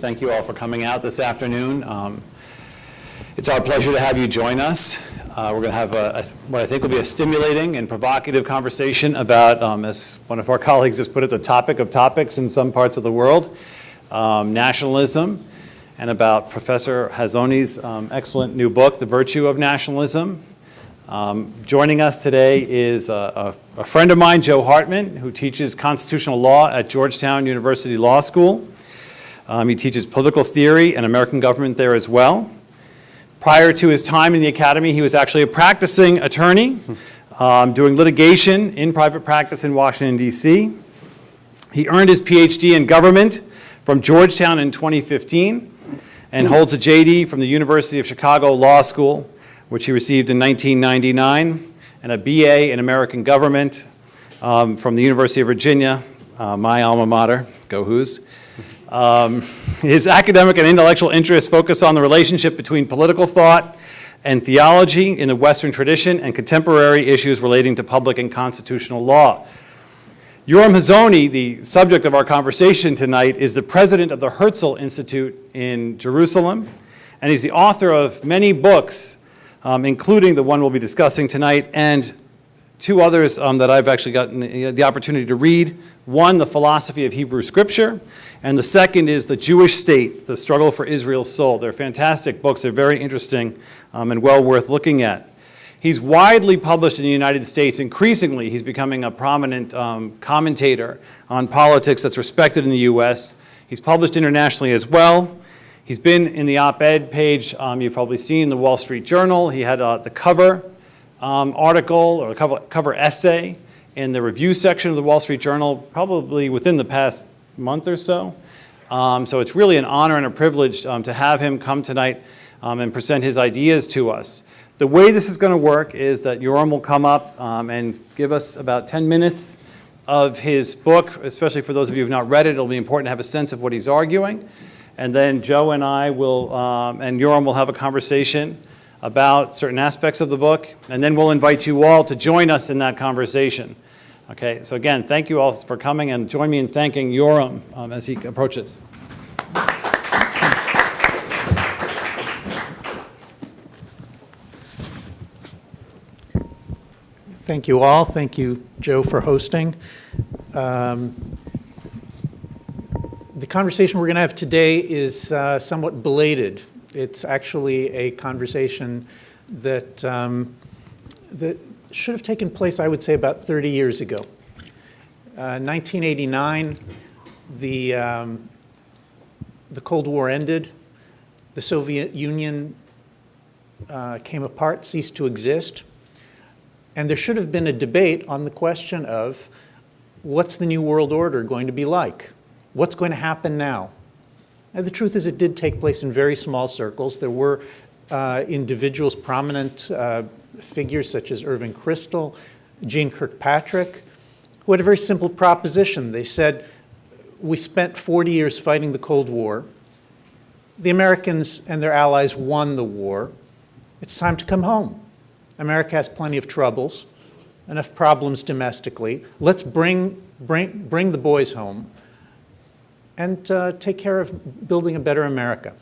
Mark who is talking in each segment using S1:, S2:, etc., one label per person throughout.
S1: Thank you all for coming out this afternoon. It's our pleasure to have you join us. We're going to have what I think will be a stimulating and provocative conversation about, as one of our colleagues just put it, the topic of topics in some parts of the world, nationalism, and about Professor Hazony's excellent new book, The Virtue of Nationalism. Joining us today is a friend of mine, Joe Hartman, who teaches constitutional law at Georgetown University Law School. He teaches political theory and American government there as well. Prior to his time in the academy, he was actually a practicing attorney, doing litigation in private practice in Washington, D.C. He earned his Ph.D. in government from Georgetown in 2015 and holds a J.D. from the University of Chicago Law School, which he received in 1999, and a B.A. in American government from the University of Virginia, my alma mater, go Who's. His academic and intellectual interests focus on the relationship between political thought and theology in the Western tradition and contemporary issues relating to public and constitutional law. Yoram Hazony, the subject of our conversation tonight, is the president of the Herzl Institute in Jerusalem, and he's the author of many books, including the one we'll be discussing tonight, and two others that I've actually gotten the opportunity to read. One, The Philosophy of Hebrew Scripture, and the second is The Jewish State, The Struggle for Israel's Soul. They're fantastic books. They're very interesting and well worth looking at. He's widely published in the United States. Increasingly, he's becoming a prominent commentator on politics that's respected in the U.S. He's published internationally as well. He's been in the op-ed page you've probably seen in the Wall Street Journal. He had the cover article or cover essay in the review section of the Wall Street Journal probably within the past month or so. So it's really an honor and a privilege to have him come tonight and present his ideas to us. The way this is going to work is that Yoram will come up and give us about 10 minutes of his book, especially for those of you who have not read it. It'll be important to have a sense of what he's arguing. And then Joe and I will, and Yoram will have a conversation about certain aspects of the book, and then we'll invite you all to join us in that conversation. Okay, so again, thank you all for coming, and join me in thanking Yoram as he approaches.
S2: Thank you all. Thank you, Joe, for hosting. The conversation we're going to have today is somewhat belated. It's actually a conversation that that should have taken place, I would say, about 30 years ago. 1989, the Cold War ended. The Soviet Union came apart, ceased to exist. And there should have been a debate on the question of what's the New World Order going to be like? What's going to happen now? And the truth is it did take place in very small circles. There were individuals, prominent figures such as Irving Kristol, Jeane Kirkpatrick, who had a very simple proposition. They said, we spent 40 years fighting the Cold War. The Americans and their allies won the war. It's time to come home. America has plenty of troubles, enough problems domestically. Let's bring the boys home and take care of building a better America.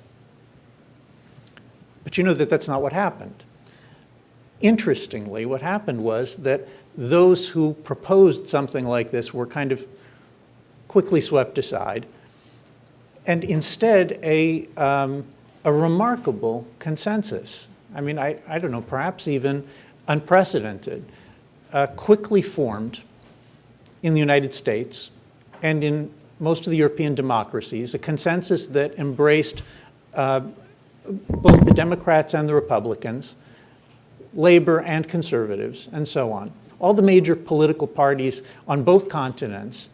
S2: But you know that that's not what happened. Interestingly, what happened was that those who proposed something like this were kind of quickly swept aside, and instead a remarkable consensus. I mean, I don't know, perhaps even unprecedented, quickly formed in the United States and in most of the European democracies, a consensus that embraced both the Democrats and the Republicans, labor and conservatives, and so on. All the major political parties on both continents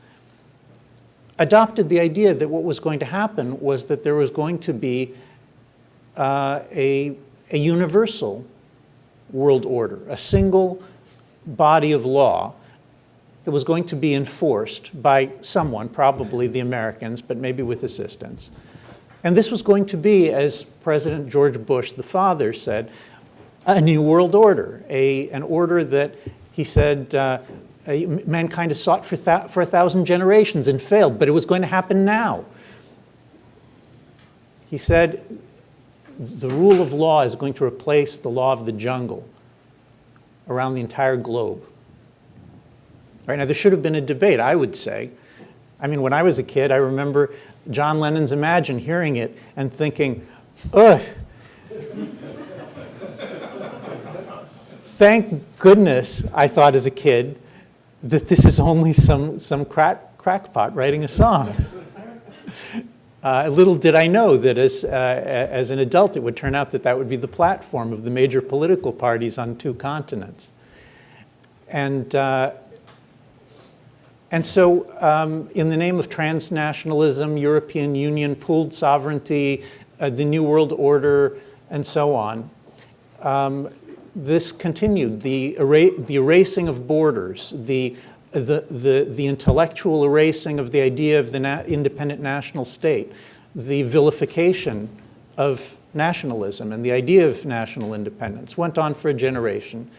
S2: adopted the idea that what was going to happen was that there was going to be a universal world order, a single body of law that was going to be enforced by someone, probably the Americans, but maybe with assistance. And this was going to be, as President George Bush, the father, said, a new world order, an order that, he said, mankind has sought for 1,000 generations and failed, but it was going to happen now. He said, the rule of law is going to replace the law of the jungle around the entire globe. Right now, there should have been a debate, I would say. I mean, when I was a kid, I remember John Lennon's Imagine, hearing it and thinking, ugh. Thank goodness, I thought as a kid, that this is only some crackpot writing a song. Little did I know that as an adult, it would turn out that that would be the platform of the major political parties on 2 continents. And so in the name of transnationalism, European Union, pooled sovereignty, the New World Order, and so on, this continued. The erasing of borders, the intellectual erasing of the idea of the independent national state, the vilification of nationalism and the idea of national independence went on for a generation,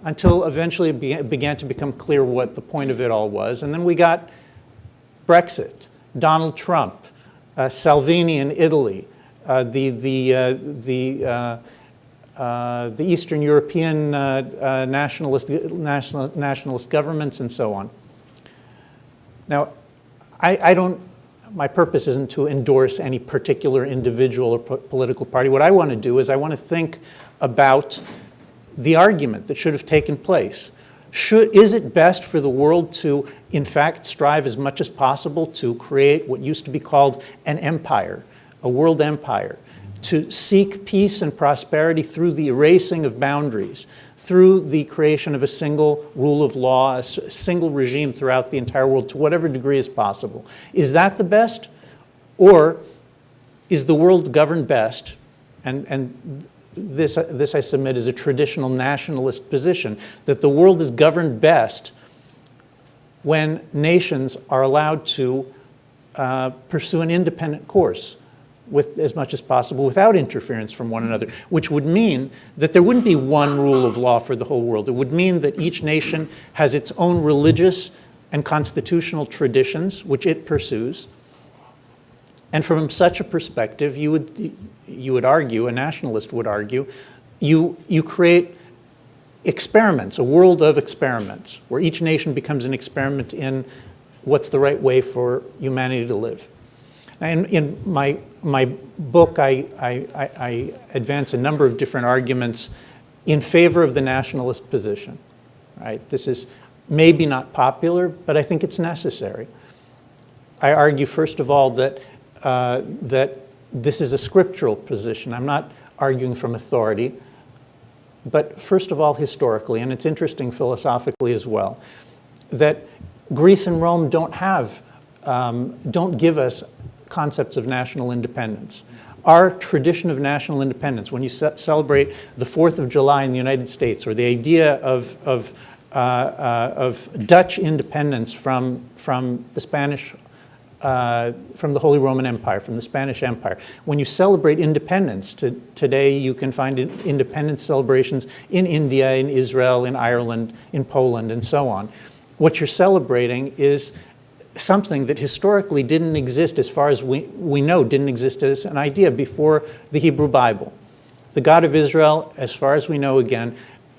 S2: until eventually it began to become clear what the point of it all was. And then we got Brexit, Donald Trump, Salvini in Italy, the Eastern European nationalist governments, and so on. Now, my purpose isn't to endorse any particular individual or political party. What I want to do is I want to think about the argument that should have taken place. Is it best for the world to, in fact, strive as much as possible to create what used to be called an empire, a world empire, to seek peace and prosperity through the erasing of boundaries, through the creation of a single rule of law, a single regime throughout the entire world to whatever degree is possible? Is that the best? Or is the world governed best? And this I submit is a traditional nationalist position, that the world is governed best when nations are allowed to pursue an independent course with as much as possible without interference from one another, which would mean that there wouldn't be one rule of law for the whole world. It would mean that each nation has its own religious and constitutional traditions, which it pursues. And from such a perspective, you would argue, a nationalist would argue, you create experiments, a world of experiments, where each nation becomes an experiment in what's the right way for humanity to live. And in my book, I advance a number of different arguments in favor of the nationalist position. Right? This is maybe not popular, but I think it's necessary. I argue, first of all, that this is a scriptural position. I'm not arguing from authority, but first of all, historically, and it's interesting philosophically as well, that Greece and Rome don't give us concepts of national independence. Our tradition of national independence, when you celebrate the 4th of July in the United States, or the idea of Dutch independence from the Spanish, from the Holy Roman Empire, from the Spanish Empire. When you celebrate independence, today you can find independence celebrations in India, in Israel, in Ireland, in Poland, and so on. What you're celebrating is something that historically didn't exist, as far as we know, didn't exist as an idea before the Hebrew Bible. The God of Israel, as far as we know again,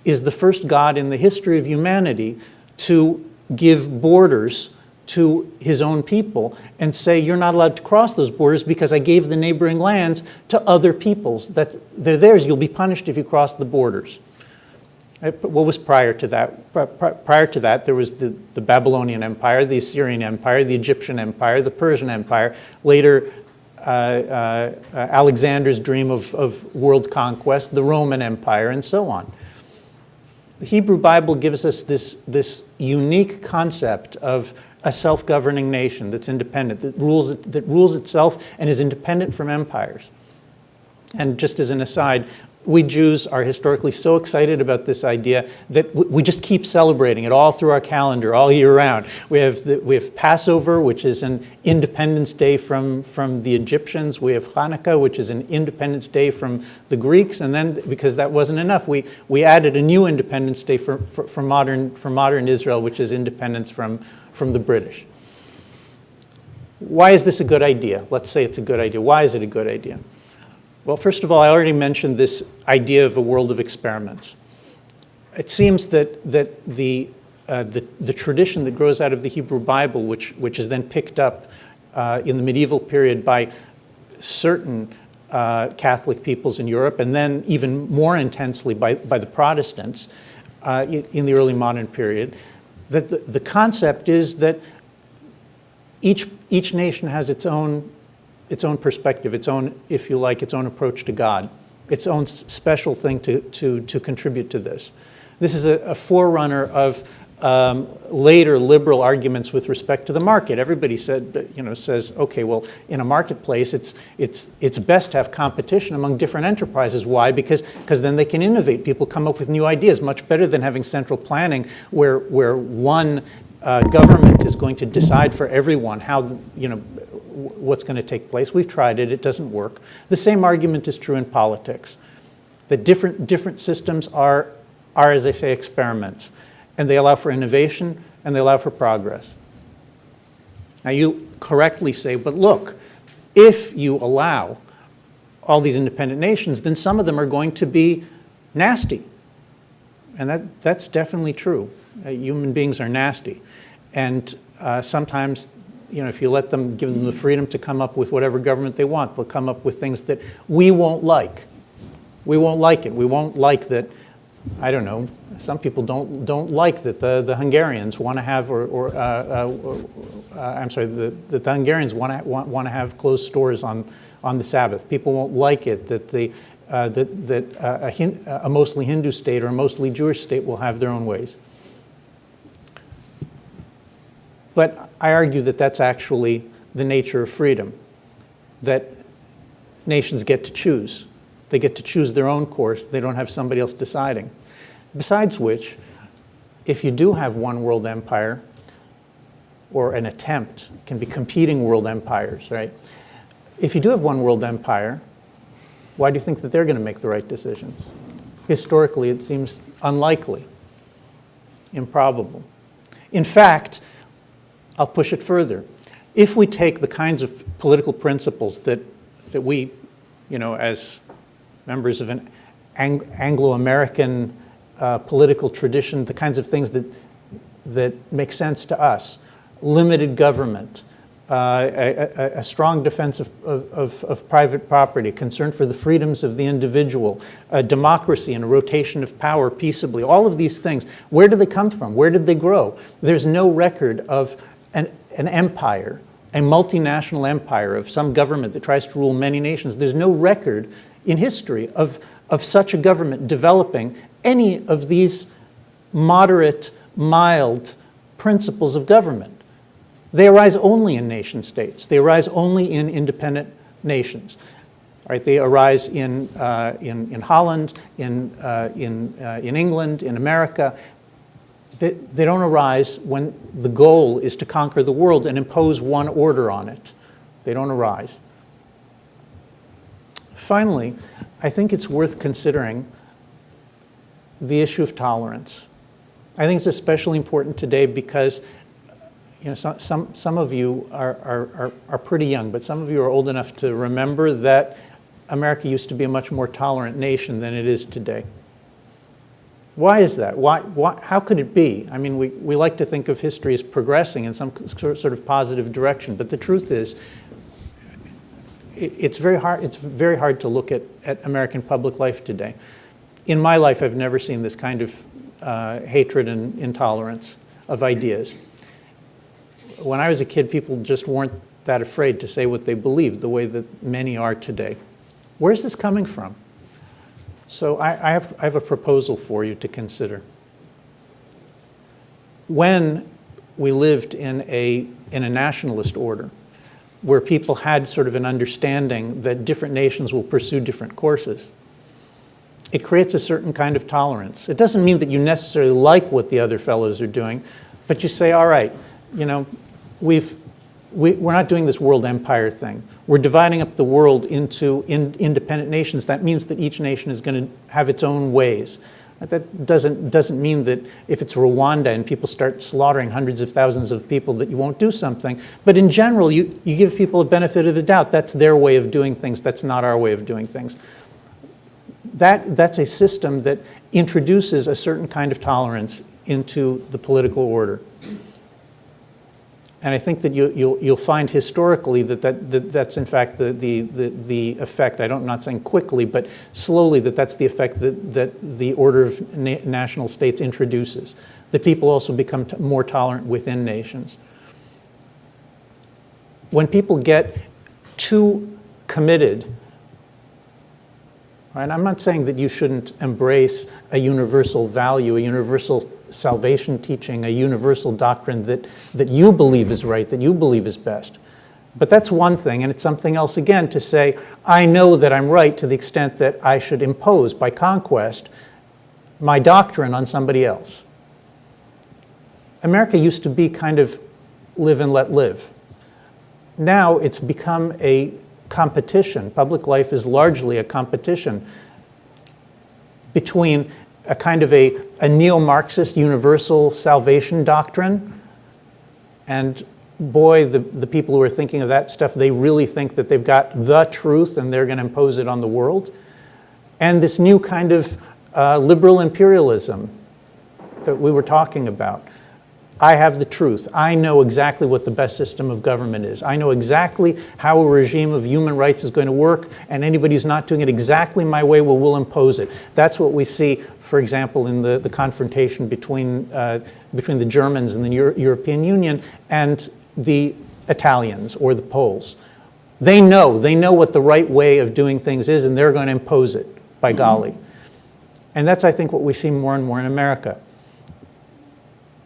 S2: is the first God in the history of humanity to give borders to his own people and say, you're not allowed to cross those borders because I gave the neighboring lands to other peoples, that they're theirs, you'll be punished if you cross the borders. What was prior to that? Prior to that, there was the Babylonian Empire, the Assyrian Empire, the Egyptian Empire, the Persian Empire, later Alexander's dream of world conquest, the Roman Empire, and so on. The Hebrew Bible gives us this unique concept of a self-governing nation that's independent, that rules itself and is independent from empires. And just as an aside, we Jews are historically so excited about this idea that we just keep celebrating it all through our calendar, all year round. We have Passover, which is an Independence Day from the Egyptians. We have Hanukkah, which is an Independence Day from the Greeks. And then, because that wasn't enough, we added a new Independence Day for modern Israel, which is independence from the British. Why is this a good idea? Let's say it's a good idea. Why is it a good idea? Well, first of all, I already mentioned this idea of a world of experiments. It seems that the tradition that grows out of the Hebrew Bible, which is then picked up in the medieval period by certain Catholic peoples in Europe, and then even more intensely by the Protestants in the early modern period, that the concept is that each nation has its own perspective, its own, if you like, its own approach to God, its own special thing to contribute to this. This is a forerunner of later liberal arguments with respect to the market. Everybody says, okay, well, in a marketplace, it's best to have competition among different enterprises. Why? Because then they can innovate. People come up with new ideas, much better than having central planning where one government is going to decide for everyone how, what's going to take place. We've tried it. It doesn't work. The same argument is true in politics. That different systems are, as I say, experiments. And they allow for innovation, and they allow for progress. Now, you correctly say, but look, if you allow all these independent nations, then some of them are going to be nasty. And that's definitely true. Human beings are nasty. And sometimes, if you let them, give them the freedom to come up with whatever government they want, they'll come up with things that we won't like. We won't like it. We won't like that, I don't know, some people don't like that the Hungarians want to have, I'm sorry, that the Hungarians want to have closed stores on the Sabbath. People won't like it that a mostly Hindu state or a mostly Jewish state will have their own ways. But I argue that that's actually the nature of freedom, that nations get to choose. They get to choose their own course. They don't have somebody else deciding. Besides which, if you do have one world empire, or an attempt, it can be competing world empires, right? If you do have one world empire, why do you think that they're going to make the right decisions? Historically, it seems unlikely, improbable. In fact, I'll push it further. If we take the kinds of political principles that we, as members of an Anglo-American political tradition, the kinds of things that make sense to us, limited government, a strong defense of private property, concern for the freedoms of the individual, a democracy and a rotation of power peaceably, all of these things, where do they come from? Where did they grow? There's no record of an empire, a multinational empire of some government that tries to rule many nations. There's no record in history of such a government developing any of these moderate, mild principles of government. They arise only in nation states. They arise only in independent nations. Right? They arise in Holland, in England, in America. They don't arise when the goal is to conquer the world and impose one order on it. They don't arise. Finally, I think it's worth considering the issue of tolerance. I think it's especially important today because some of you are pretty young, but some of you are old enough to remember that America used to be a much more tolerant nation than it is today. Why is that? How could it be? I mean, we like to think of history as progressing in some sort of positive direction, but the truth is, it's very hard to look at American public life today. In my life, I've never seen this kind of hatred and intolerance of ideas. When I was a kid, people just weren't that afraid to say what they believed the way that many are today. Where's this coming from? So I have a proposal for you to consider. When we lived in a nationalist order, where people had sort of an understanding that different nations will pursue different courses, it creates a certain kind of tolerance. It doesn't mean that you necessarily like what the other fellows are doing, but you say, all right, we're not doing this world empire thing. We're dividing up the world into independent nations. That means that each nation is going to have its own ways. That doesn't mean that if it's Rwanda and people start slaughtering hundreds of thousands of people that you won't do something. But in general, you give people a benefit of the doubt. That's their way of doing things. That's not our way of doing things. That's a system that introduces a certain kind of tolerance into the political order. And I think that you'll find historically that's in fact the effect. I'm not saying quickly, but slowly that's the effect that the order of national states introduces. That people also become more tolerant within nations. When people get too committed, right, I'm not saying that you shouldn't embrace a universal value, a universal salvation teaching, a universal doctrine that you believe is right, that you believe is best. But that's one thing, and it's something else again to say, I know that I'm right to the extent that I should impose by conquest my doctrine on somebody else. America used to be kind of live and let live. Now it's become a competition. Public life is largely a competition between a kind of a neo-Marxist universal salvation doctrine, and boy, the people who are thinking of that stuff, they really think that they've got the truth and they're going to impose it on the world, and this new kind of liberal imperialism that we were talking about. I have the truth. I know exactly what the best system of government is. I know exactly how a regime of human rights is going to work, and anybody who's not doing it exactly my way will impose it. That's what we see, for example, in the confrontation between the Germans and the European Union and the Italians or the Poles. They know what the right way of doing things is, and they're going to impose it, by golly. And that's, I think, what we see more and more in America.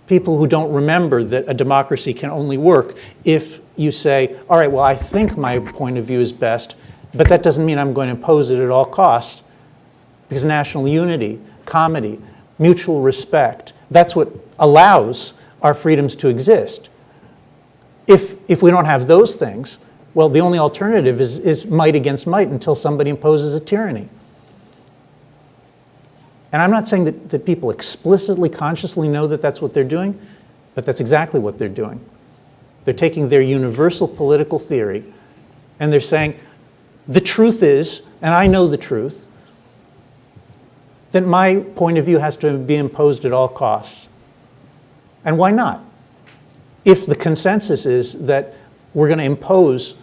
S2: People who don't remember that a democracy can only work if you say, all right, well, I think my point of view is best, but that doesn't mean I'm going to impose it at all costs, because national unity, comity, mutual respect, that's what allows our freedoms to exist. If we don't have those things, well, the only alternative is might against might until somebody imposes a tyranny. And I'm not saying that people explicitly, consciously know that that's what they're doing, but that's exactly what they're doing. They're taking their universal political theory and they're saying, the truth is, and I know the truth, that my point of view has to be imposed at all costs. And why not? If the consensus is that we're going to impose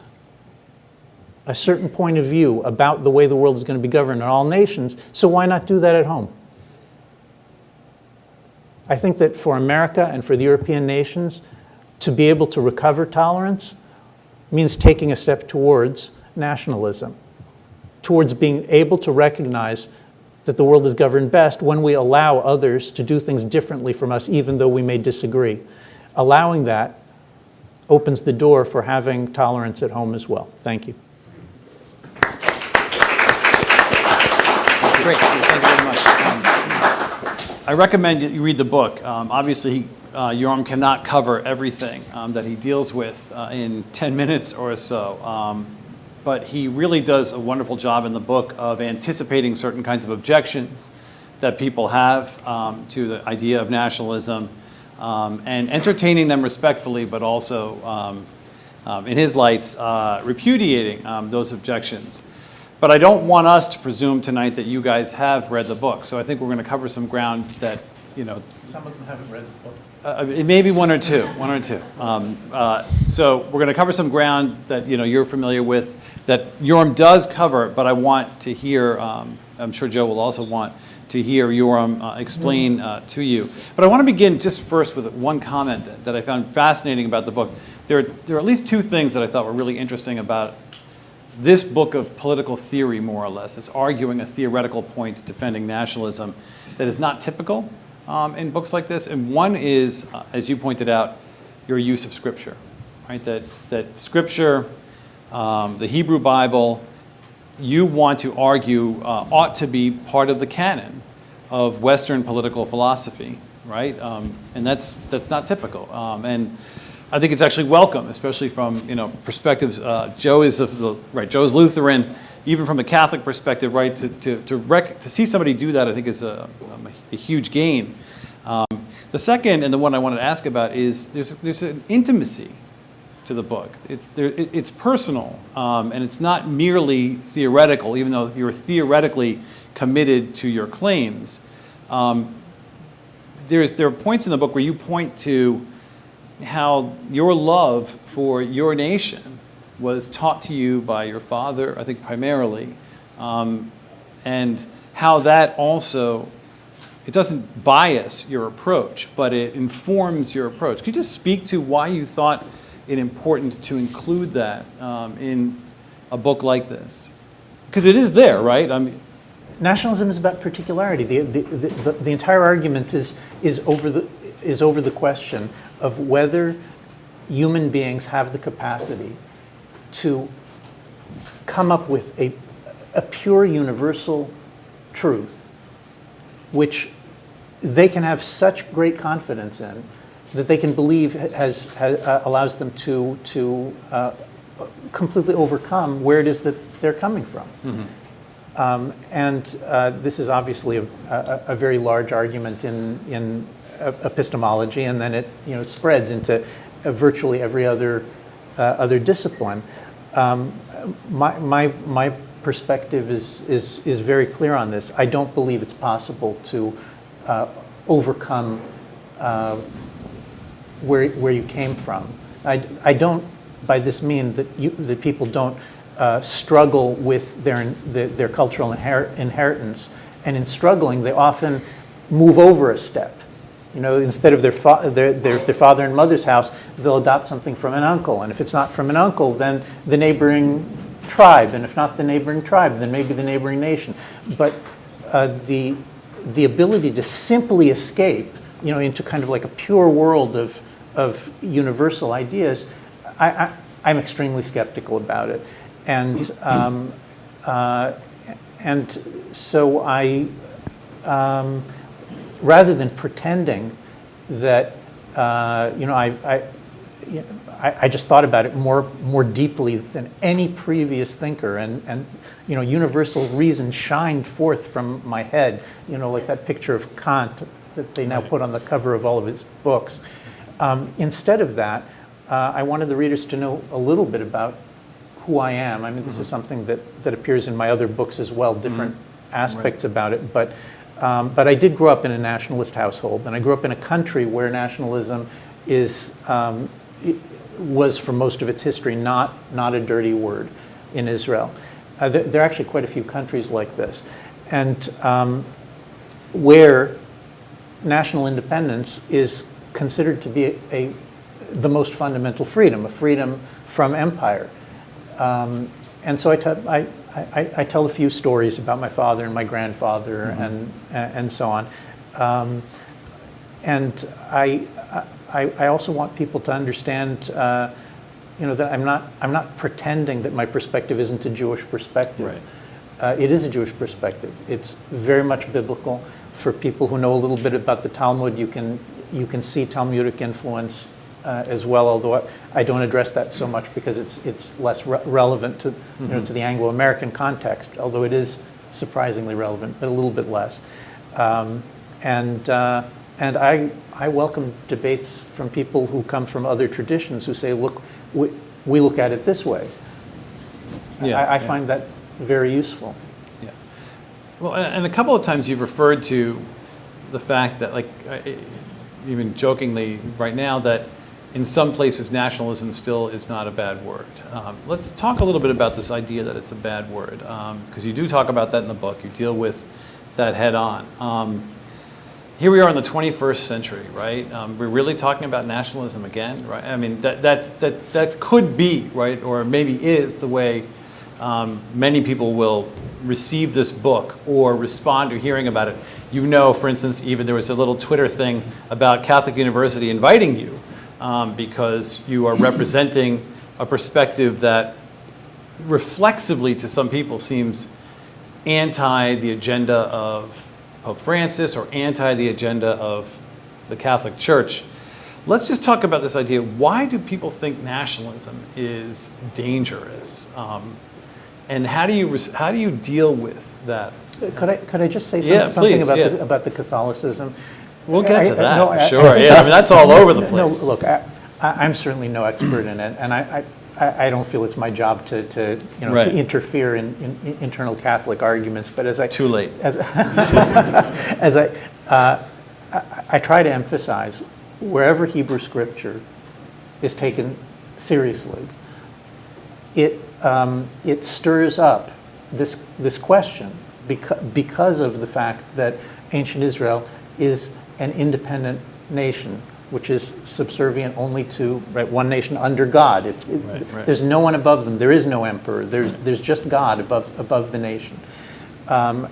S2: a certain point of view about the way the world is going to be governed in all nations, so why not do that at home? I think that for America and for the European nations, to be able to recover tolerance means taking a step towards nationalism, towards being able to recognize that the world is governed best when we allow others to do things differently from us, even though we may disagree. Allowing that opens the door for having tolerance at home as well. Thank you.
S1: Great. Thank you very much. I recommend that you read the book. Obviously, Yoram cannot cover everything that he deals with in 10 minutes or so, but he really does a wonderful job in the book of anticipating certain kinds of objections that people have to the idea of nationalism and entertaining them respectfully, but also, in his lights, repudiating those objections. But I don't want us to presume tonight that you guys have read the book. So I think we're going to cover some ground that,
S2: Some of them haven't read the book.
S1: It may be one or two. So we're going to cover some ground that, you're familiar with, that Yoram does cover, but I want to hear, I'm sure Joe will also want to hear Yoram explain to you. But I want to begin just first with one comment that I found fascinating about the book. There are at least two things that I thought were really interesting about this book of political theory, more or less. It's arguing a theoretical point defending nationalism that is not typical in books like this. And one is, as you pointed out, your use of Scripture, right? That Scripture, the Hebrew Bible, you want to argue ought to be part of the canon of Western political philosophy, right? And that's not typical. And I think it's actually welcome, especially from perspectives. Joe is Joe's Lutheran, even from a Catholic perspective, right? To see somebody do that, I think is a a huge gain. The second, and the one I wanted to ask about, is there's an intimacy to the book. It's personal, and it's not merely theoretical, even though you're theoretically committed to your claims. There are points in the book where you point to how your love for your nation was taught to you by your father, I think primarily, and how that also, it doesn't bias your approach, but it informs your approach. Could you just speak to why you thought it important to include that in a book like this? Because it is there, right? I mean,
S2: nationalism is about particularity. The entire argument is over the question of whether human beings have the capacity to come up with a pure universal truth, which they can have such great confidence in that they can believe allows them to completely overcome where it is that they're coming from. Mm-hmm. This is obviously a very large argument in epistemology, and then it spreads into virtually every other discipline. My perspective is very clear on this. I don't believe it's possible to overcome where you came from. I don't by this mean that people don't struggle with their cultural inheritance, and in struggling they often move over a step. Instead of their father and mother's house, they'll adopt something from an uncle, and if it's not from an uncle, then the neighboring tribe, and if not the neighboring tribe, then maybe the neighboring nation. But the ability to simply escape, into kind of like a pure world of universal ideas, I'm extremely skeptical about it, and so I. Rather than pretending that, I just thought about it more deeply than any previous thinker, and universal reason shined forth from my head, like that picture of Kant that they now put on the cover of all of his books. Instead of that, I wanted the readers to know a little bit about who I am. I mean, this is something that appears in my other books as well, different aspects about it, but I did grow up in a nationalist household, and I grew up in a country where nationalism was for most of its history not a dirty word in Israel. There are actually quite a few countries like this, and where national independence is considered to be the most fundamental freedom, a freedom from empire. And so I tell a few stories about my father and my grandfather, and so on, and I also want people to understand, that I'm not pretending that my perspective isn't a Jewish perspective. Right. It is a Jewish perspective. It's very much biblical. For people who know a little bit about the Talmud, you can see Talmudic influence as well, although I don't address that so much because it's less relevant to to the Anglo-American context, although it is surprisingly relevant, but a little bit less. And I welcome debates from people who come from other traditions who say, look, we look at it this way. I find that very useful.
S1: Yeah. Well, and a couple of times you've referred to the fact that, like, even jokingly right now, that in some places nationalism still is not a bad word. Let's talk a little bit about this idea that it's a bad word, because you do talk about that in the book. You deal with that head on. Here we are in the 21st century, right? We're really talking about nationalism again, right? I mean, that could be, right, or maybe is the way many people will receive this book or respond to hearing about it. For instance, even there was a little Twitter thing about Catholic University inviting you because you are representing a perspective that reflexively to some people seems anti the agenda of Pope Francis or anti the agenda of the Catholic Church. Let's just talk about this idea. Why do people think nationalism is dangerous? And how do you deal with that
S2: Could I just say
S1: Yeah,
S2: something
S1: please,
S2: about,
S1: yeah.
S2: about the Catholicism?
S1: We'll get to that,
S2: no,
S1: for sure. Yeah, I mean, that's all over the place.
S2: No, look, I'm certainly no expert in it, and I don't feel it's my job to
S1: Right.
S2: to interfere in internal Catholic arguments. But as I
S1: Too late.
S2: as I try to emphasize, wherever Hebrew Scripture is taken seriously, it stirs up this question because of the fact that ancient Israel is an independent nation, which is subservient only to one nation under God.
S1: Right.
S2: There's no one above them. There is no emperor. There's just God above the nation. And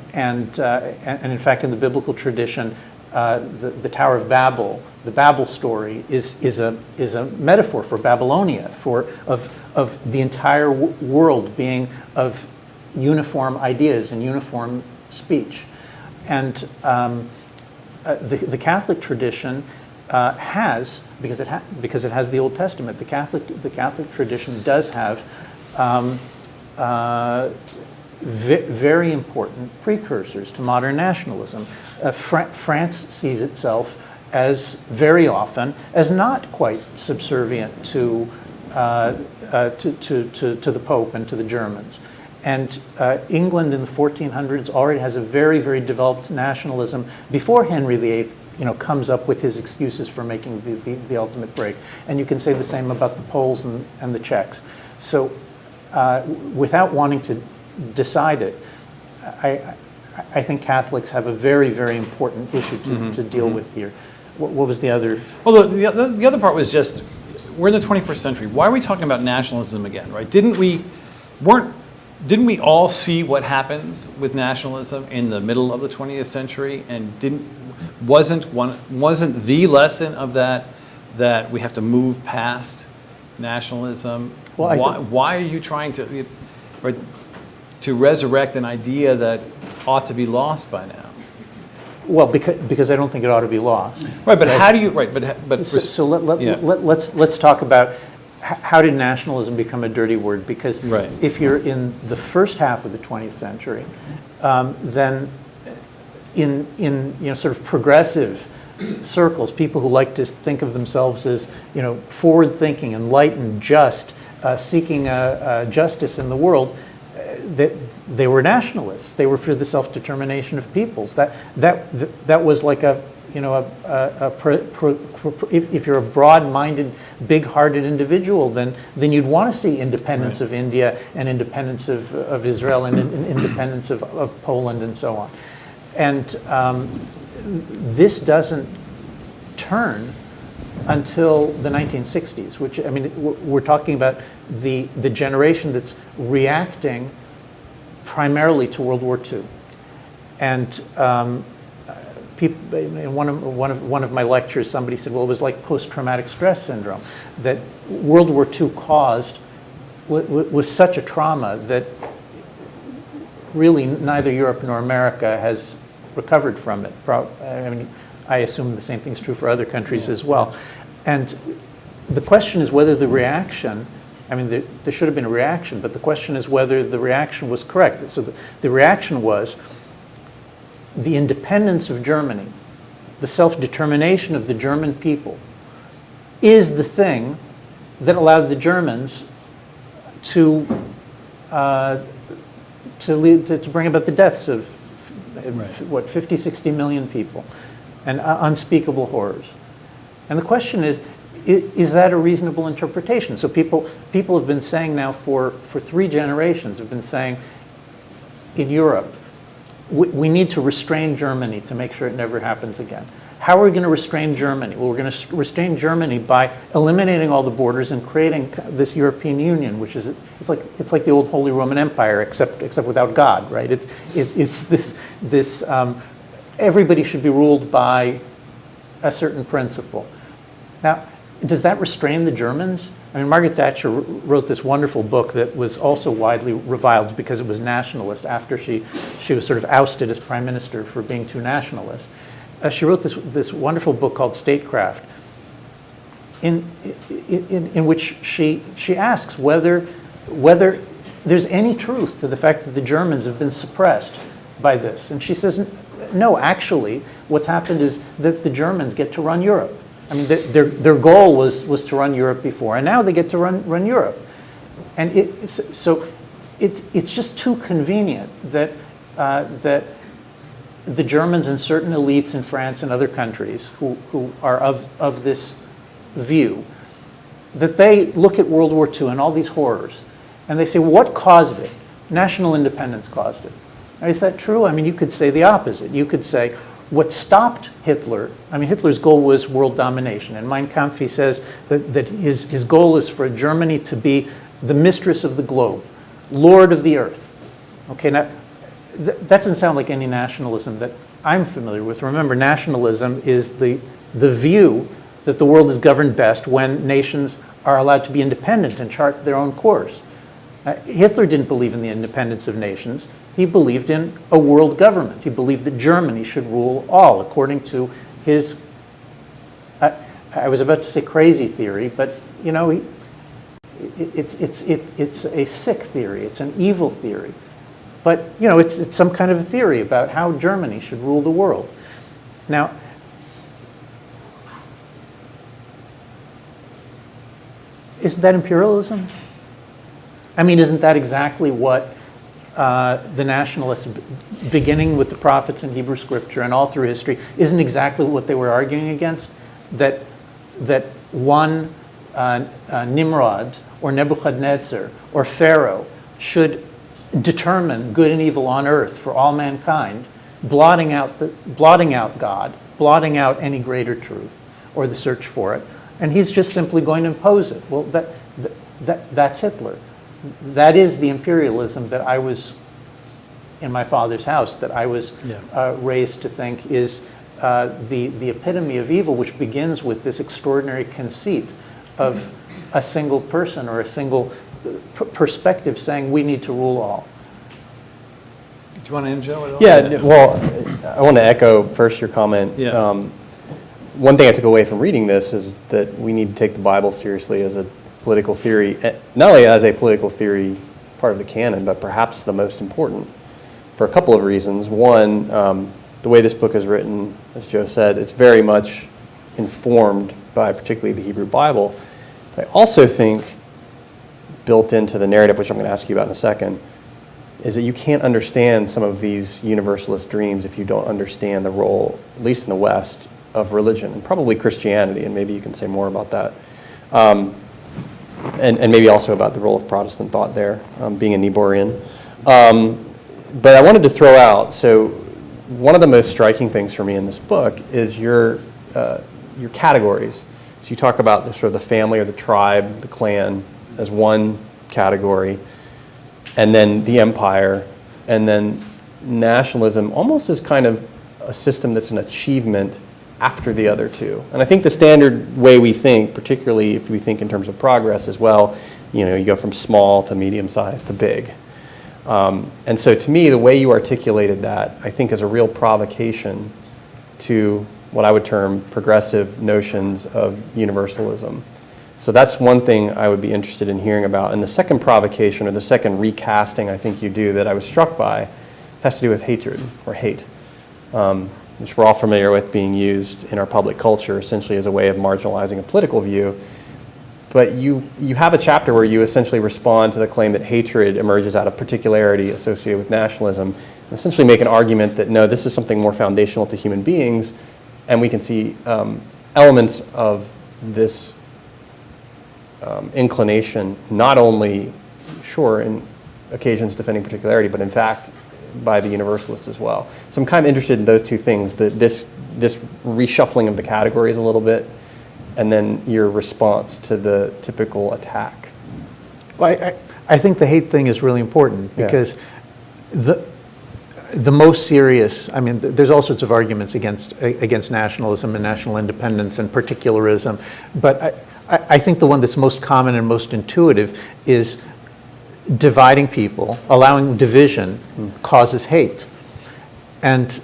S2: in fact, in the biblical tradition, the Tower of Babel, the Babel story, is a metaphor for Babylonia, of the entire world being of uniform ideas and uniform speech. And the Catholic tradition has, because it has the Old Testament, the Catholic tradition does have very important precursors to modern nationalism. France sees itself as very often as not quite subservient to the Pope and to the Germans. And England in the 1400s already has a very, very developed nationalism before Henry VIII comes up with his excuses for making the ultimate break. And you can say the same about the Poles and the Czechs. So without wanting to decide it, I think Catholics have a very, very important issue to deal with here. What was the other?
S1: Well, the other part was just, we're in the 21st century. Why are we talking about nationalism again, right? Didn't we all see what happens with nationalism in the middle of the 20th century? And wasn't the lesson of that we have to move past nationalism?
S2: Well,
S1: why are you trying to resurrect an idea that ought to be lost by now?
S2: Well, because I don't think it ought to be lost.
S1: Right, but how do you, right, but
S2: So
S1: yeah.
S2: let's talk about how did nationalism become a dirty word? Because
S1: Right.
S2: if you're in the first half of the 20th century, then in sort of progressive circles, people who like to think of themselves as forward-thinking, enlightened, just, seeking justice in the world, that they were nationalists. They were for the self-determination of peoples. That was like if you're a broad-minded, big-hearted individual, then you'd want to see independence
S1: Right.
S2: of India and independence of Israel and independence of Poland and so on. And this doesn't turn until the 1960s, which, I mean, we're talking about the generation that's reacting primarily to World War II. And people, in one of my lectures, somebody said, well, it was like post-traumatic stress syndrome, that World War II caused was such a trauma that really neither Europe nor America has recovered from it. I mean, I assume the same thing's true for other countries as well. And the question is whether the reaction, I mean, there should have been a reaction, but the question is whether the reaction was correct. So the reaction was the independence of Germany, the self-determination of the German people, is the thing that allowed the Germans to bring about the deaths of,
S1: Right.
S2: 50, 60 million people, and unspeakable horrors. And the question is that a reasonable interpretation? So people have been saying now for 3 generations, have been saying in Europe, we need to restrain Germany to make sure it never happens again. How are we going to restrain Germany? Well, we're going to restrain Germany by eliminating all the borders and creating this European Union, which is it's like the old Holy Roman Empire, except without God, right? It's this everybody should be ruled by a certain principle. Now, does that restrain the Germans? I mean, Margaret Thatcher wrote this wonderful book that was also widely reviled because it was nationalist after she was sort of ousted as prime minister for being too nationalist. She wrote this wonderful book called Statecraft, in which she asks whether there's any truth to the fact that the Germans have been suppressed by this? And she says, no, actually, what's happened is that the Germans get to run Europe. I mean, their goal was to run Europe before, and now they get to run Europe. And it's just too convenient that the Germans and certain elites in France and other countries who are of this view, that they look at World War II and all these horrors, and they say, what caused it? National independence caused it. Now, is that true? I mean, you could say the opposite. You could say, what stopped Hitler, I mean, Hitler's goal was world domination. In Mein Kampf, he says that his goal is for Germany to be the mistress of the globe, lord of the earth. Okay, now, that doesn't sound like any nationalism that I'm familiar with. Remember, nationalism is the view that the world is governed best when nations are allowed to be independent and chart their own course. Hitler didn't believe in the independence of nations. He believed in a world government. He believed that Germany should rule all according to his, I was about to say crazy theory, but you know, it's a sick theory. It's an evil theory. But you know, it's some kind of a theory about how Germany should rule the world. Now, isn't that imperialism? I mean, isn't that exactly what the nationalists, beginning with the prophets in Hebrew scripture and all through history, isn't exactly what they were arguing against? That one Nimrod or Nebuchadnezzar or Pharaoh should determine good and evil on earth for all mankind, blotting out God, blotting out any greater truth or the search for it, and he's just simply going to impose it. Well, that's Hitler. That is the imperialism that I was in my father's house, that I was raised to think is the epitome of evil, which begins with this extraordinary conceit of a single person or a single perspective saying we need to rule all.
S1: Do you want to end, Joe?
S3: Yeah, well, I want to echo first your comment.
S1: Yeah.
S3: One thing I took away from reading this is that we need to take the Bible seriously as a political theory, not only as a political theory part of the canon, but perhaps the most important for a couple of reasons. One, the way this book is written, as Joe said, it's very much informed by particularly the Hebrew Bible. But I also think built into the narrative, which I'm going to ask you about in a second, is that you can't understand some of these universalist dreams if you don't understand the role, at least in the West, of religion, and probably Christianity, and maybe you can say more about that. And maybe also about the role of Protestant thought there, being a Niebuhrian. But I wanted to throw out, so one of the most striking things for me in this book is your categories. So you talk about the sort of the family or the tribe, the clan as one category, and then the empire, and then nationalism almost as kind of a system that's an achievement after the other two. And I think the standard way we think, particularly if we think in terms of progress as well, you know, you go from small to medium size to big. And so to me, the way you articulated that, I think is a real provocation to what I would term progressive notions of universalism. So that's one thing I would be interested in hearing about. And the second provocation, or the second recasting I think you do that I was struck by, has to do with hatred or hate, which we're all familiar with being used in our public culture essentially as a way of marginalizing a political view. But you have a chapter where you essentially respond to the claim that hatred emerges out of particularity associated with nationalism, and essentially make an argument that no, this is something more foundational to human beings, and we can see elements of this inclination not only, sure, in occasions defending particularity, but in fact by the universalists as well. So I'm kind of interested in those two things, this reshuffling of the categories a little bit, and then your response to the typical attack.
S2: Well, I think the hate thing is really important because the most serious, I mean, there's all sorts of arguments against nationalism and national independence and particularism, but I think the one that's most common and most intuitive is dividing people, allowing division causes hate. And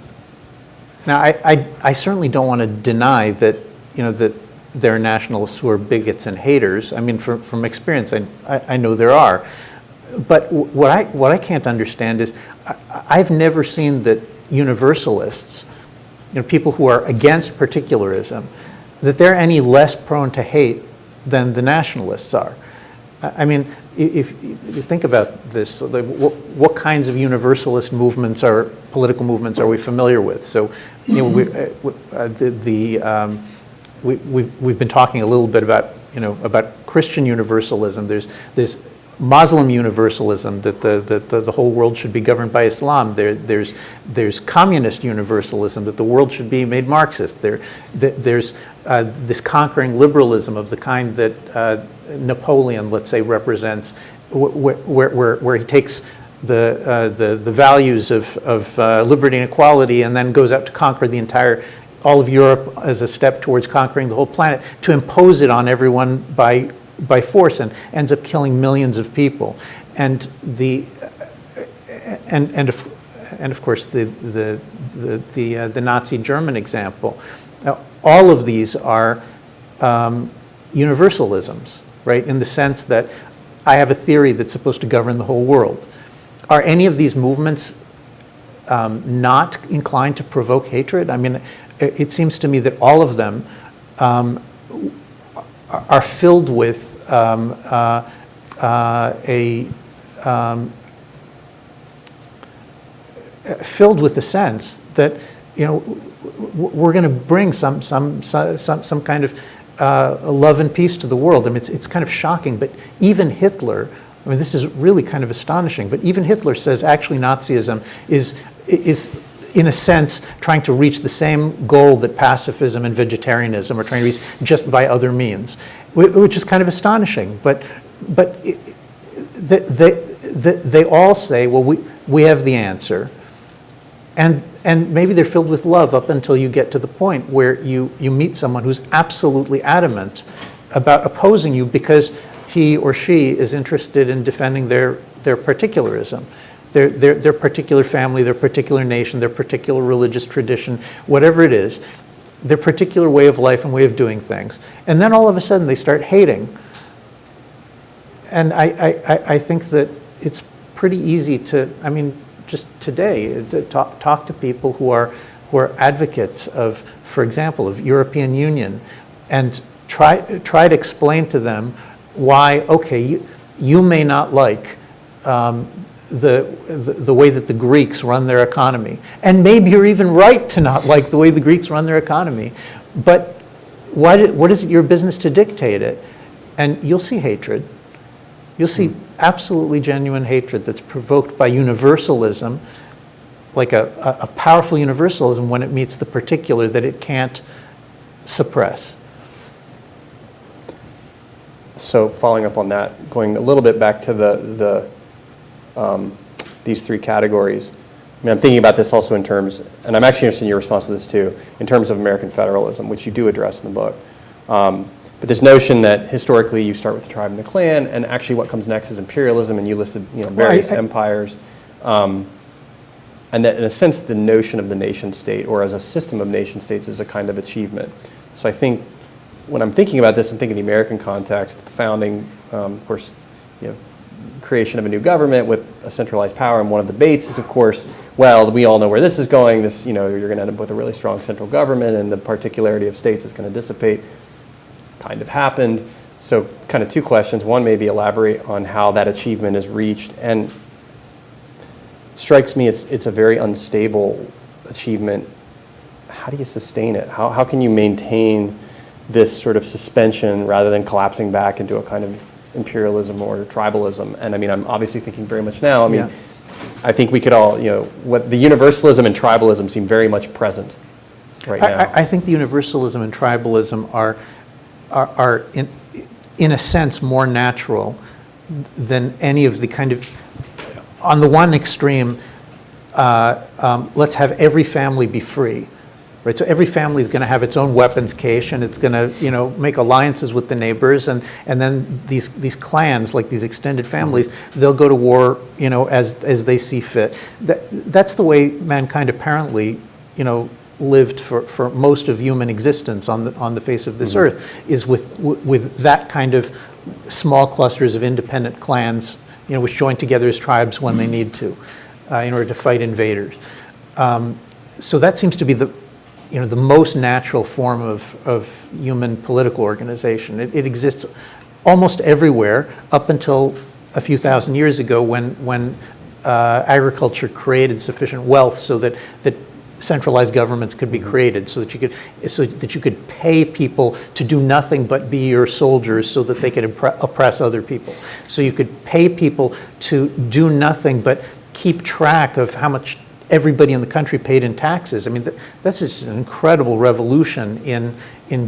S2: now I certainly don't want to deny that, you know, that there are nationalists who are bigots and haters. I mean, from experience, I know there are. But what I can't understand is I've never seen that universalists, people who are against particularism, that they're any less prone to hate than the nationalists are. I mean, if you think about this, like, what kinds of universalist movements or political movements are we familiar with? So, we've been talking a little bit about Christian universalism. There's Muslim universalism, that the whole world should be governed by Islam. There's communist universalism, that the world should be made Marxist. There's this conquering liberalism of the kind that Napoleon, let's say, represents, where he takes the values of liberty and equality and then goes out to conquer all of Europe as a step towards conquering the whole planet, to impose it on everyone by force, and ends up killing millions of people. And of course the Nazi German example. Now, all of these are universalisms, right? In the sense that I have a theory that's supposed to govern the whole world. Are any of these movements not inclined to provoke hatred? I mean, it seems to me that all of them are filled with filled with the sense that we're going to bring some kind of love and peace to the world. I mean, it's kind of shocking, but even Hitler, I mean, this is really kind of astonishing, but even Hitler says actually Nazism is in a sense trying to reach the same goal that pacifism and vegetarianism are trying to reach, just by other means, which is kind of astonishing. But they all say, well, we have the answer, and maybe they're filled with love up until you get to the point where you meet someone who's absolutely adamant about opposing you because he or she is interested in defending their particularism. Their particular family, their particular nation, their particular religious tradition, whatever it is, their particular way of life and way of doing things. And then all of a sudden they start hating. And I think that it's pretty easy to, I mean, just today, to talk to people who are advocates of, for example, of European Union, and try to explain to them why, okay, you may not like the way that the Greeks run their economy. And maybe you're even right to not like the way the Greeks run their economy. But what is it your business to dictate it? And you'll see hatred. You'll see absolutely genuine hatred that's provoked by universalism, like a powerful universalism when it meets the particular that it can't suppress.
S3: So following up on that, going a little bit back to these three categories. I mean, I'm thinking about this also in terms, and I'm actually interested in your response to this too, in terms of American federalism, which you do address in the book. But this notion that historically you start with the tribe and the clan, and actually what comes next is imperialism, and you listed various empires. And that in a sense, the notion of the nation state, or as a system of nation states, is a kind of achievement. So I think when I'm thinking about this, I'm thinking the American context, the founding, of course, creation of a new government with a centralized power, and one of the debates is, of course, well, we all know where this is going. This, you're going to end up with a really strong central government, and the particularity of states is going to dissipate. Kind of happened. So, kind of two questions. One, maybe elaborate on how that achievement is reached, and it strikes me it's a very unstable achievement. How do you sustain it? How can you maintain this sort of suspension rather than collapsing back into a kind of imperialism or tribalism? And I mean, I'm obviously thinking very much now. I mean, I think we could all, what the universalism and tribalism seem very much present right now.
S2: I think the universalism and tribalism are in a sense more natural than any of the kind of, on the one extreme, let's have every family be free. Right, so every family is going to have its own weapons cache, and it's going to, make alliances with the neighbors, and then these clans, like these extended families, they'll go to war, as they see fit. That's the way mankind apparently, lived for most of human existence on the face of this earth, is with that kind of small clusters of independent clans, which join together as tribes when they need to, in order to fight invaders. So that seems to be the most natural form of human political organization. It exists almost everywhere up until a few thousand years ago when agriculture created sufficient wealth so that centralized governments could be created, so that you could pay people to do nothing but be your soldiers so that they could oppress other people. So you could pay people to do nothing but keep track of how much everybody in the country paid in taxes. I mean, that's just an incredible revolution in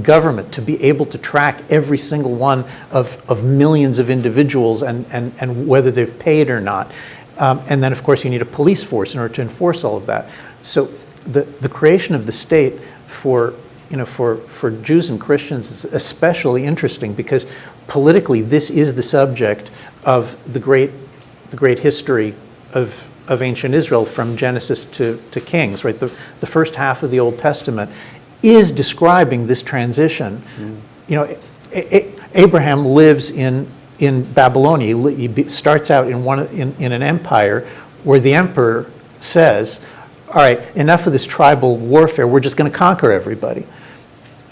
S2: government, to be able to track every single one of millions of individuals and whether they've paid or not. And then, of course, you need a police force in order to enforce all of that. So the creation of the state for Jews and Christians is especially interesting, because politically this is the subject of the great history of ancient Israel, from Genesis to Kings, right? The first half of the Old Testament is describing this transition. Abraham lives in Babylonia. He starts out in an empire where the emperor says, all right, enough of this tribal warfare, we're just going to conquer everybody.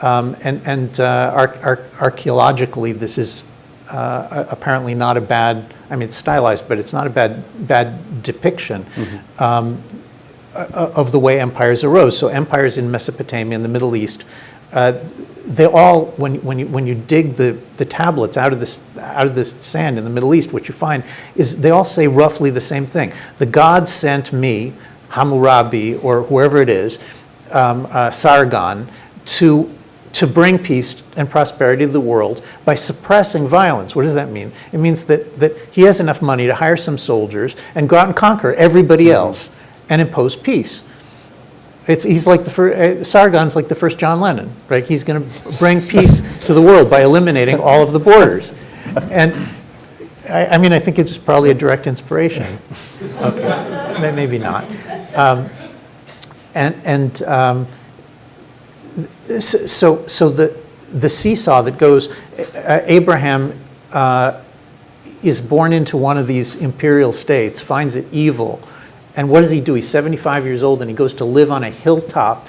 S2: Archaeologically, this is apparently not a bad, I mean, it's stylized, but it's not a bad depiction of the way empires arose. So empires in Mesopotamia, in the Middle East, they all, when you dig the tablets out of the sand in the Middle East, what you find is they all say roughly the same thing. The God sent me, Hammurabi, or whoever it is, Sargon, to bring peace and prosperity to the world by suppressing violence. What does that mean? It means that he has enough money to hire some soldiers and go out and conquer everybody else and impose peace. He's like Sargon's like the first John Lennon, right? He's going to bring peace to the world by eliminating all of the borders. And I mean, I think it's probably a direct inspiration. Okay, maybe not. So the seesaw that goes, Abraham is born into one of these imperial states, finds it evil, and what does he do? He's 75 years old, and he goes to live on a hilltop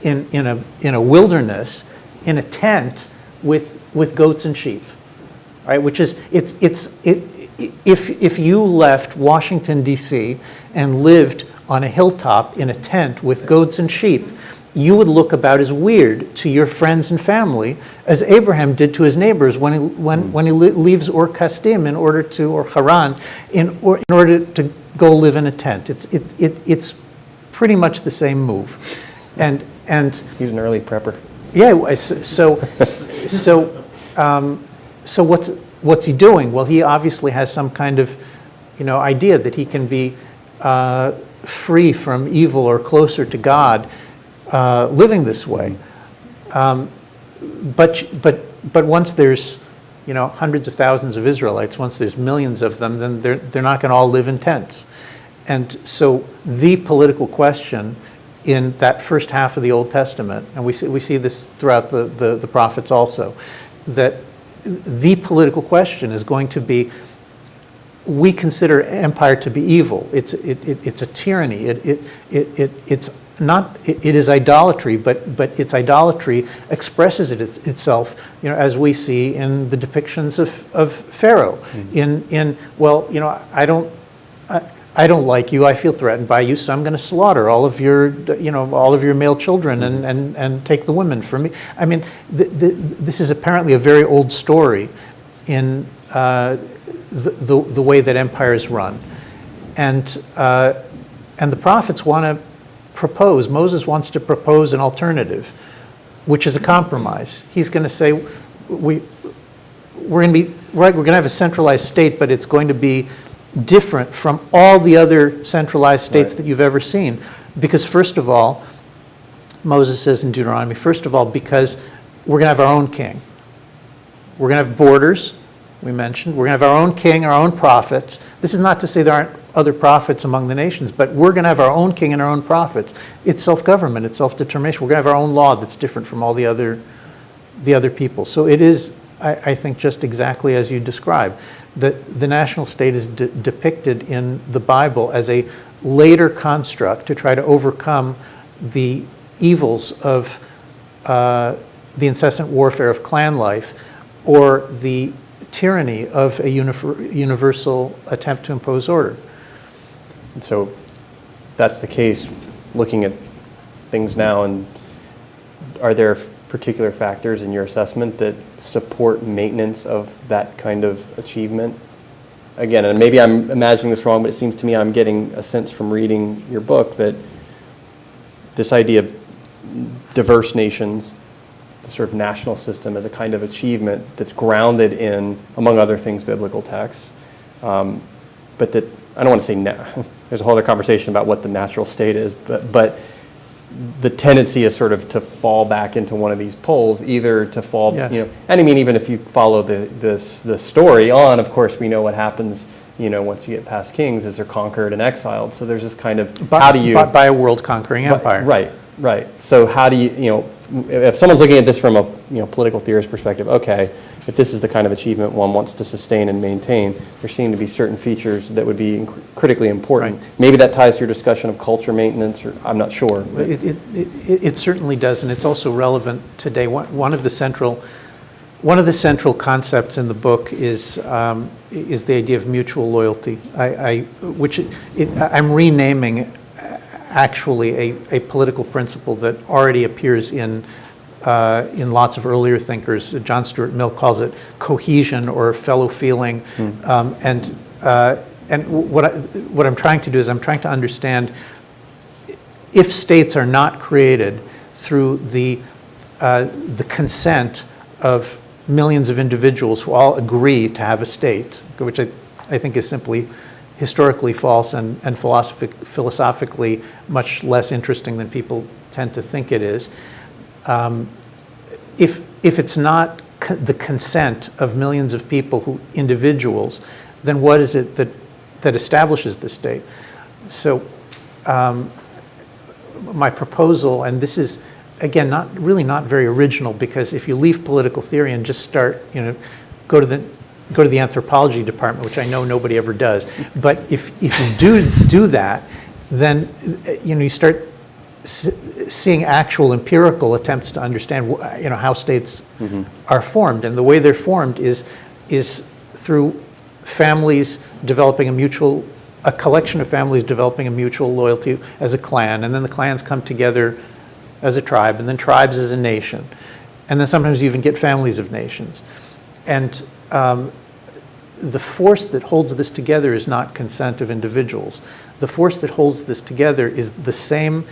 S2: in a wilderness, in a tent with goats and sheep, right? Which is if you left Washington D.C. and lived on a hilltop in a tent with goats and sheep, you would look about as weird to your friends and family as Abraham did to his neighbors when he leaves Ur Kasdim or Haran in order to go live in a tent. It's pretty much the same move, and
S3: he was an early prepper.
S2: Yeah. So what's he doing? Well, he obviously has some kind of idea that he can be free from evil or closer to God. Living this way, but once there's hundreds of thousands of Israelites, once there's millions of them, then they're not going to all live in tents. And so the political question in that first half of the Old Testament, and we see this throughout the prophets also, that the political question is going to be, we consider empire to be evil. It's a tyranny. It is idolatry, but its idolatry expresses itself, as we see in the depictions of Pharaoh. I don't like you. I feel threatened by you, so I'm going to slaughter all of your male children and take the women from me. I mean, this is apparently a very old story in the way that empires run, and the prophets want to propose. Moses wants to propose an alternative, which is a compromise. He's going to say, we're going to have a centralized state, but it's going to be different from all the other centralized states that you've ever seen. Because first of all, Moses says in Deuteronomy, because we're going to have our own king. We're going to have borders, we mentioned. We're going to have our own king, our own prophets. This is not to say there aren't other prophets among the nations, but we're going to have our own king and our own prophets. It's self-government, it's self-determination. We're going to have our own law that's different from all the other people. So it is I think, just exactly as you describe. The national state is depicted in the Bible as a later construct to try to overcome the evils of the incessant warfare of clan life, or the tyranny of a universal attempt to impose order.
S3: And so that's the case looking at things now, and are there particular factors in your assessment that support maintenance of that kind of achievement? Again, and maybe I'm imagining this wrong, but it seems to me I'm getting a sense from reading your book that this idea of diverse nations, the sort of national system, as a kind of achievement that's grounded in, among other things, biblical texts, but that, I don't want to say, there's a whole other conversation about what the natural state is, but the tendency is sort of to fall back into one of these poles, either to fall,
S2: Yes.
S3: And I mean, even if you follow the story on, of course, we know what happens, once you get past kings, is they're conquered and exiled. So there's this kind of, how do you...
S2: By a world-conquering empire.
S3: Right. So how do you, if someone's looking at this from a political theorist perspective, okay, if this is the kind of achievement one wants to sustain and maintain, there seem to be certain features that would be critically important.
S2: Right.
S3: Maybe that ties to your discussion of culture maintenance, or I'm not sure.
S2: It certainly does, and it's also relevant today. One of the central concepts in the book is the idea of mutual loyalty, I'm renaming actually a political principle that already appears in lots of earlier thinkers. John Stuart Mill calls it cohesion or fellow feeling, and what I'm trying to do is I'm trying to understand if states are not created through the consent of millions of individuals who all agree to have a state, which I think is simply historically false and philosophically much less interesting than people tend to think it is. If it's not the consent of millions of people, individuals, then what is it that establishes the state? So my proposal, and this is again not very original, because if you leave political theory and just start, go to the anthropology department, which I know nobody ever does, but if you do that, then you start seeing actual empirical attempts to understand how states are formed, and the way they're formed is through families developing a collection of families developing a mutual loyalty as a clan, and then the clans come together as a tribe, and then tribes as a nation, and then sometimes you even get families of nations. And the force that holds this together is not consent of individuals. The force that holds this together is the same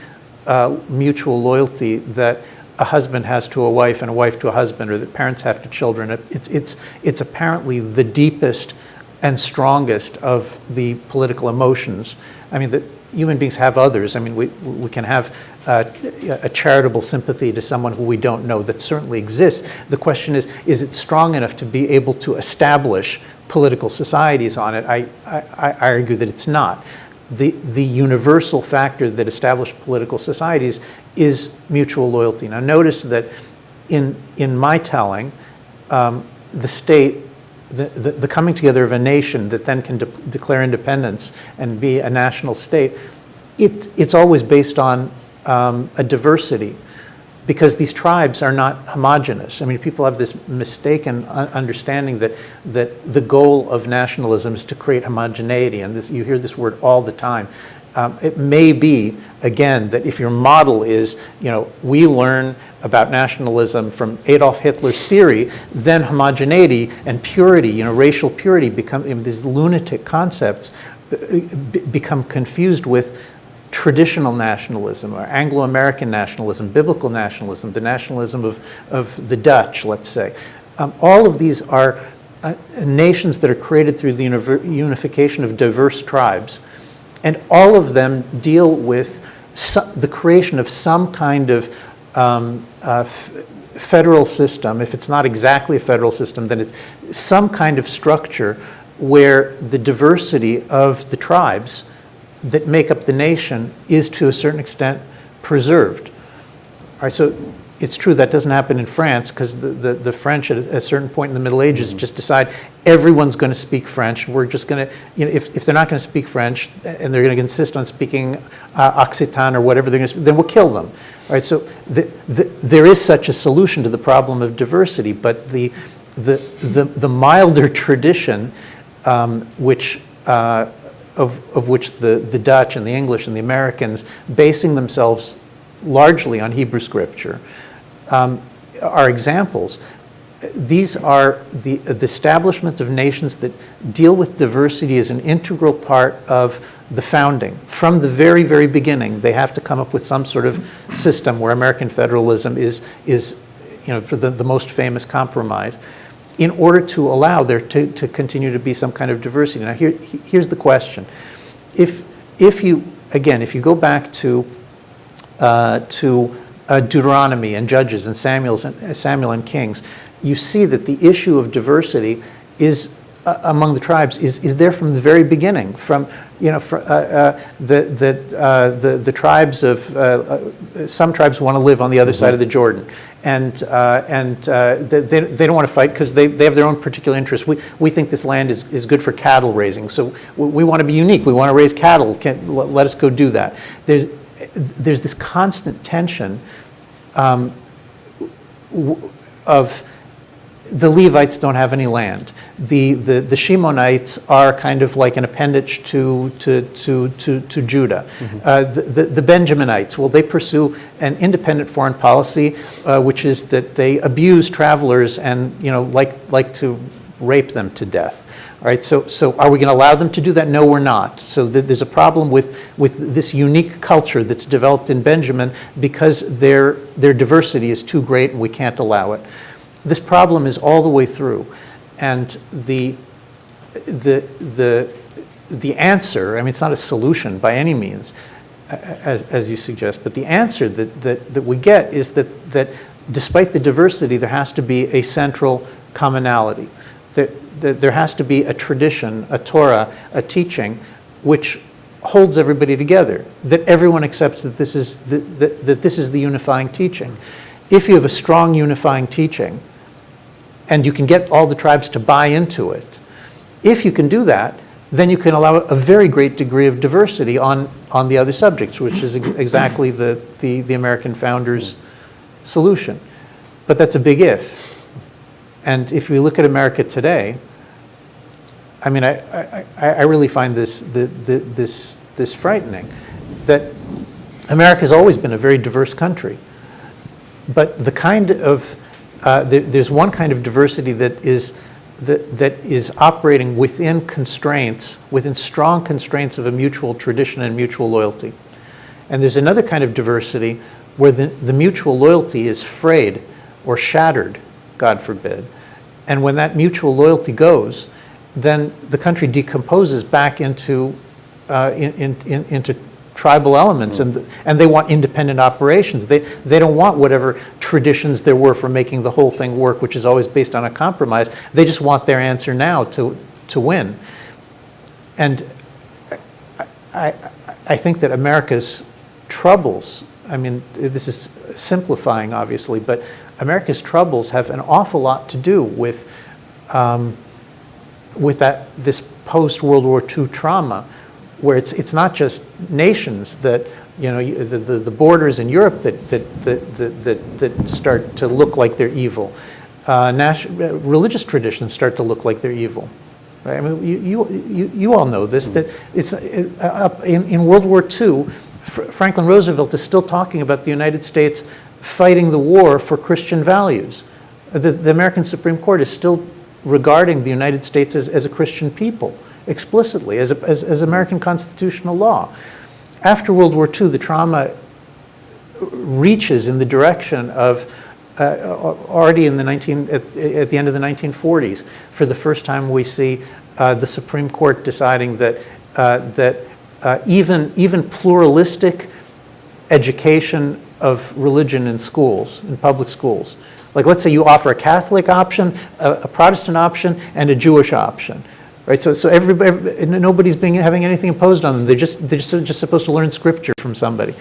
S2: mutual loyalty that a husband has to a wife and a wife to a husband, or that parents have to children. It's apparently the deepest and strongest of the political emotions. I mean, that human beings have others. I mean, we can have a charitable sympathy to someone who we don't know. That certainly exists. The question is it strong enough to be able to establish political societies on it? I argue that it's not. The universal factor that established political societies is mutual loyalty. Now notice that in my telling, the state, the coming together of a nation that then can declare independence and be a national state, it's always based on a diversity, because these tribes are not homogeneous. I mean, people have this mistaken understanding that the goal of nationalism is to create homogeneity, and you hear this word all the time. It may be, again, that if your model is, we learn about nationalism from Adolf Hitler's theory, then homogeneity and purity, racial purity become, these lunatic concepts become confused with traditional nationalism, or Anglo-American nationalism, biblical nationalism, the nationalism of the Dutch, let's say. All of these are nations that are created through the unification of diverse tribes. And all of them deal with the creation of some kind of federal system. If it's not exactly a federal system, then it's some kind of structure where the diversity of the tribes that make up the nation is to a certain extent preserved. All right, so it's true that doesn't happen in France, because the French at a certain point in the Middle Ages just decide everyone's going to speak French. We're just going to, if they're not going to speak French and they're going to insist on speaking Occitan or whatever they're going to speak, then we'll kill them. All right, so there is such a solution to the problem of diversity, but the milder tradition, of which the Dutch and the English and the Americans, basing themselves largely on Hebrew scripture, are examples. These are the establishment of nations that deal with diversity as an integral part of the founding. From the very, very beginning, they have to come up with some sort of system where American federalism is the most famous compromise, in order to allow there to continue to be some kind of diversity. Now, here's the question: if you go back to Deuteronomy and Judges and Samuel and Kings, you see that the issue of diversity is among the tribes is there from the very beginning. From the tribes of some tribes want to live on the other side of the Jordan, and they don't want to fight because they have their own particular interests. We think this land is good for cattle raising, so we want to be unique. We want to raise cattle. Let us go do that. There's this constant tension of the Levites don't have any land. The Shimonites are kind of like an appendage to Judah. The Benjaminites, well, they pursue an independent foreign policy, which is that they abuse travelers and like to rape them to death. All right, so are we going to allow them to do that? No, we're not. So there's a problem with this unique culture that's developed in Benjamin because their diversity is too great and we can't allow it. This problem is all the way through, and the answer, I mean, it's not a solution by any means, as you suggest, but the answer that we get is that despite the diversity, there has to be a central commonality. There has to be a tradition, a Torah, a teaching, which holds everybody together, that everyone accepts that this is the unifying teaching. If you have a strong unifying teaching, and you can get all the tribes to buy into it, if you can do that, then you can allow a very great degree of diversity on the other subjects, which is exactly the American founders' solution. But that's a big if. And if we look at America today, I mean, I really find this frightening, that America has always been a very diverse country. But the kind of there's one kind of diversity that is operating within strong constraints of a mutual tradition and mutual loyalty. And there's another kind of diversity where the mutual loyalty is frayed or shattered, God forbid. And when that mutual loyalty goes, then the country decomposes back into tribal elements, and they want independent operations. They don't want whatever traditions there were for making the whole thing work, which is always based on a compromise. They just want their answer now to win. And I think that America's troubles, I mean, this is simplifying obviously, but America's troubles have an awful lot to do with this post-World War II trauma, where it's not just nations that, the borders in Europe that start to look like they're evil. Religious traditions start to look like they're evil. Right? I mean, you all know this, that it's in World War II, Franklin Roosevelt is still talking about the United States fighting the war for Christian values. The American Supreme Court is still regarding the United States as a Christian people, explicitly, as American constitutional law. After World War II, the trauma reaches in the direction of already at the end of the 1940s. For the first time, we see the Supreme Court deciding that even pluralistic education of religion in schools, in public schools, like let's say you offer a Catholic option, a Protestant option, and a Jewish option. Right, so nobody's having anything imposed on them. They're just supposed to learn scripture from somebody.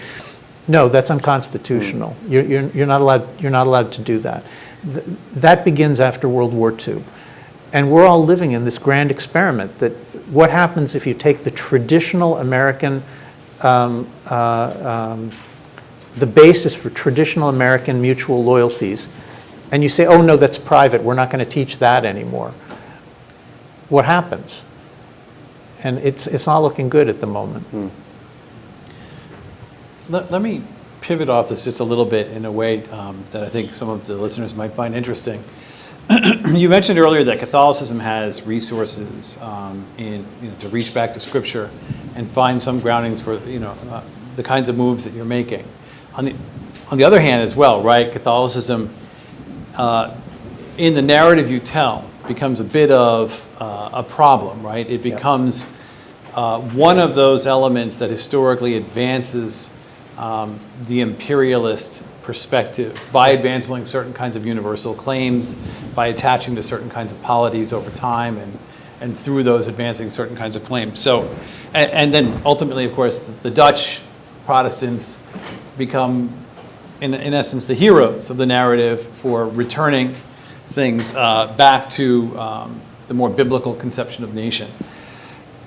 S2: No, that's unconstitutional. You're not allowed to do that. That begins after World War II. And we're all living in this grand experiment that what happens if you take the traditional American, the basis for traditional American mutual loyalties, and you say, oh no, that's private, we're not going to teach that anymore. What happens? And it's not looking good at the moment.
S1: Let me pivot off this just a little bit in a way that I think some of the listeners might find interesting. You mentioned earlier that Catholicism has resources to reach back to Scripture and find some groundings for the kinds of moves that you're making. On the other hand, as well, right? Catholicism, in the narrative you tell, becomes a bit of a problem, right? It becomes one of those elements that historically advances the imperialist perspective by advancing certain kinds of universal claims, by attaching to certain kinds of polities over time, and through those advancing certain kinds of claims. So, and then ultimately, of course, the Dutch Protestants become, in essence, the heroes of the narrative for returning things back to the more biblical conception of nation.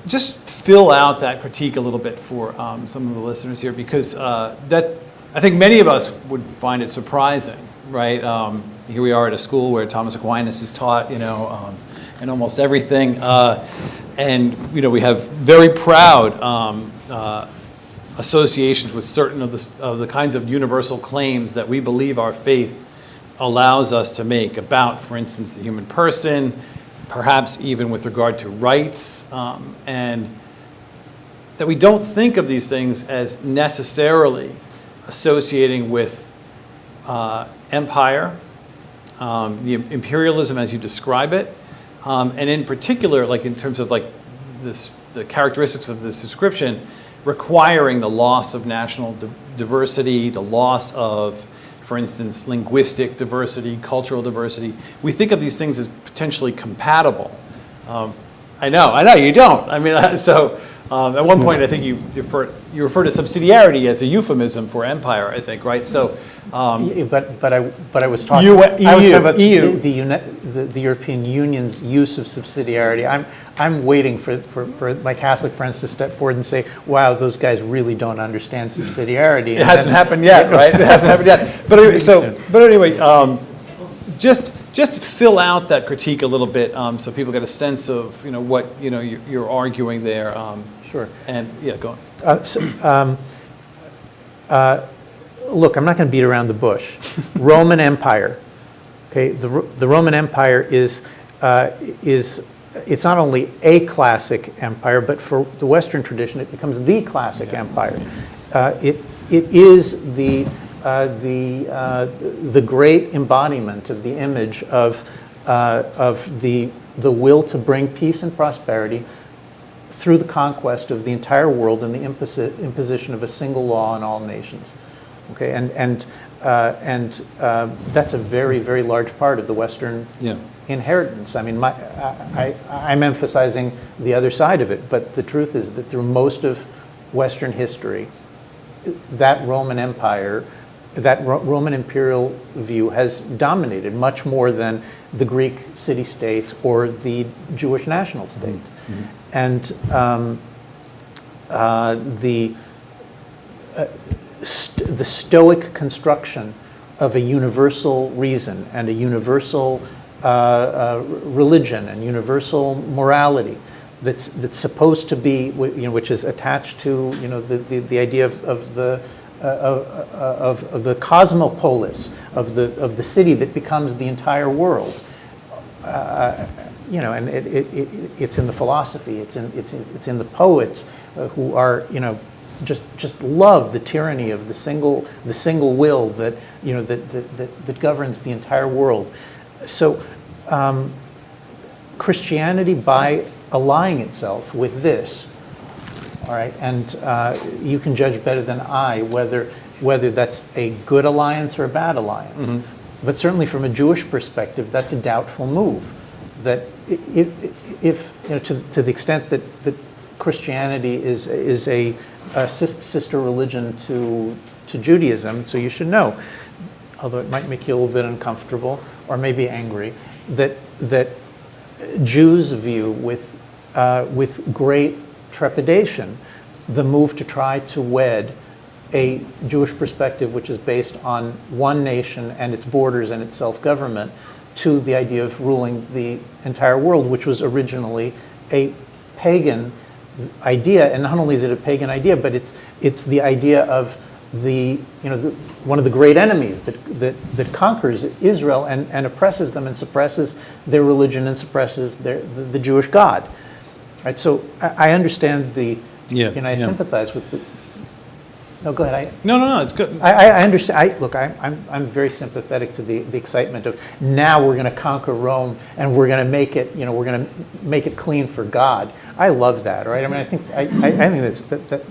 S1: Just fill out that critique a little bit for some of the listeners here, because that I think many of us would find it surprising, right? Here we are at a school where Thomas Aquinas is taught, in almost everything, and we have very proud associations with certain of the kinds of universal claims that we believe our faith allows us to make about, for instance, the human person, perhaps even with regard to rights, and that we don't think of these things as necessarily associating with empire, the imperialism as you describe it, and in particular, like in terms of like the characteristics of this description, requiring the loss of national diversity, the loss of, for instance, linguistic diversity, cultural diversity. We think of these things as potentially compatible. I know, you don't. I mean, so at one point, I think you refer to subsidiarity as a euphemism for empire, I think, right? So,
S2: but I was talking,
S1: EU.
S2: About the European Union's use of subsidiarity. I'm waiting for my Catholic friends to step forward and say, wow, those guys really don't understand subsidiarity.
S1: It hasn't happened yet, right? It hasn't happened yet. But anyway, just fill out that critique a little bit, so people get a sense of what you're arguing there.
S2: Sure.
S1: And yeah, go on.
S2: Look, I'm not going to beat around the bush. Roman Empire. Okay, the Roman Empire is it's not only a classic empire, but for the Western tradition, it becomes the classic empire. It is the great embodiment of the image of the will to bring peace and prosperity through the conquest of the entire world and the imposition of a single law on all nations. Okay, and that's a very, very large part of the Western inheritance. I mean, I'm emphasizing the other side of it, but the truth is that through most of Western history, that Roman Empire, that Roman imperial view has dominated much more than the Greek city-state or the Jewish national state. Mm-hmm. And the Stoic construction of a universal reason and a universal religion and universal morality that's supposed to be, which is attached to the idea of the cosmopolis, of the city that becomes the entire world. And it's in the philosophy, it's in the poets who are just love the tyranny of the single will that that governs the entire world. So Christianity, by allying itself with this, all right, and you can judge better than I whether that's a good alliance or a bad alliance. Mm-hmm. But certainly from a Jewish perspective, that's a doubtful move. That if to the extent that Christianity is a sister religion to Judaism, so you should know, although it might make you a little bit uncomfortable or maybe angry, that Jews view with great trepidation the move to try to wed a Jewish perspective which is based on one nation and its borders and its self-government to the idea of ruling the entire world, which was originally a pagan idea. And not only is it a pagan idea, but it's the idea of one of the great enemies that conquers Israel and oppresses them and suppresses their religion and suppresses the Jewish God. Right? So I understand I sympathize with the. No, go ahead.
S1: No, it's good.
S2: I understand. Look, I'm very sympathetic to the excitement of now we're going to conquer Rome and we're going to make it. We're going to make it clean for God. I love that, right? I mean, I think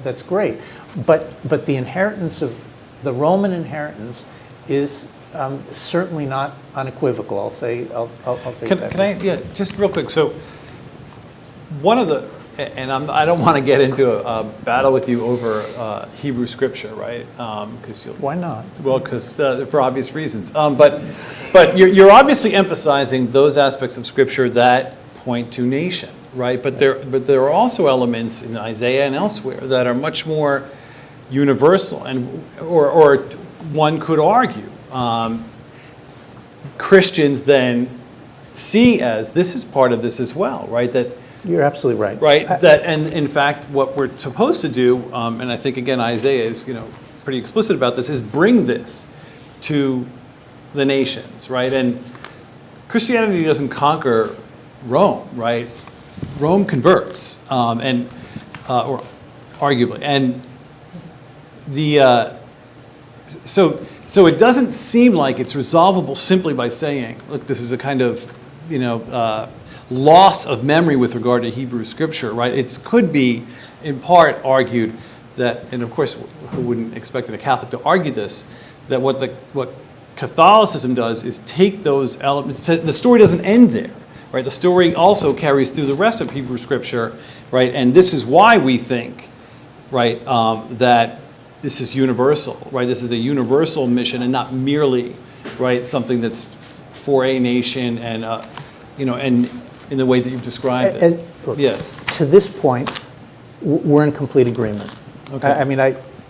S2: that's great. But the inheritance of the Roman inheritance is certainly not unequivocal. I'll say that.
S1: Can I just real quick? So one of the and I don't want to get into a battle with you over Hebrew scripture, right?
S2: Why not?
S1: Well, because for obvious reasons. But you're obviously emphasizing those aspects of scripture that point to nation, right? But there are also elements in Isaiah and elsewhere that are much more universal, or one could argue Christians then see as this is part of this as well, right? That.
S2: You're absolutely right.
S1: Right. And in fact, what we're supposed to do, and I think again Isaiah is pretty explicit about this, is bring this to the nations, right? And Christianity doesn't conquer Rome, right? Rome converts, or arguably, and so it doesn't seem like it's resolvable simply by saying, look, this is a kind of loss of memory with regard to Hebrew scripture, right? It could be, in part, argued that, and of course, who wouldn't expect a Catholic to argue this, that what Catholicism does is take those elements. The story doesn't end there, right? The story also carries through the rest of Hebrew scripture, right? And this is why we think, right, that this is universal, right? This is a universal mission and not merely, right, something that's for a nation and, and in the way that you've described it.
S2: And look, to this point, we're in complete agreement.
S1: Okay.
S2: I mean,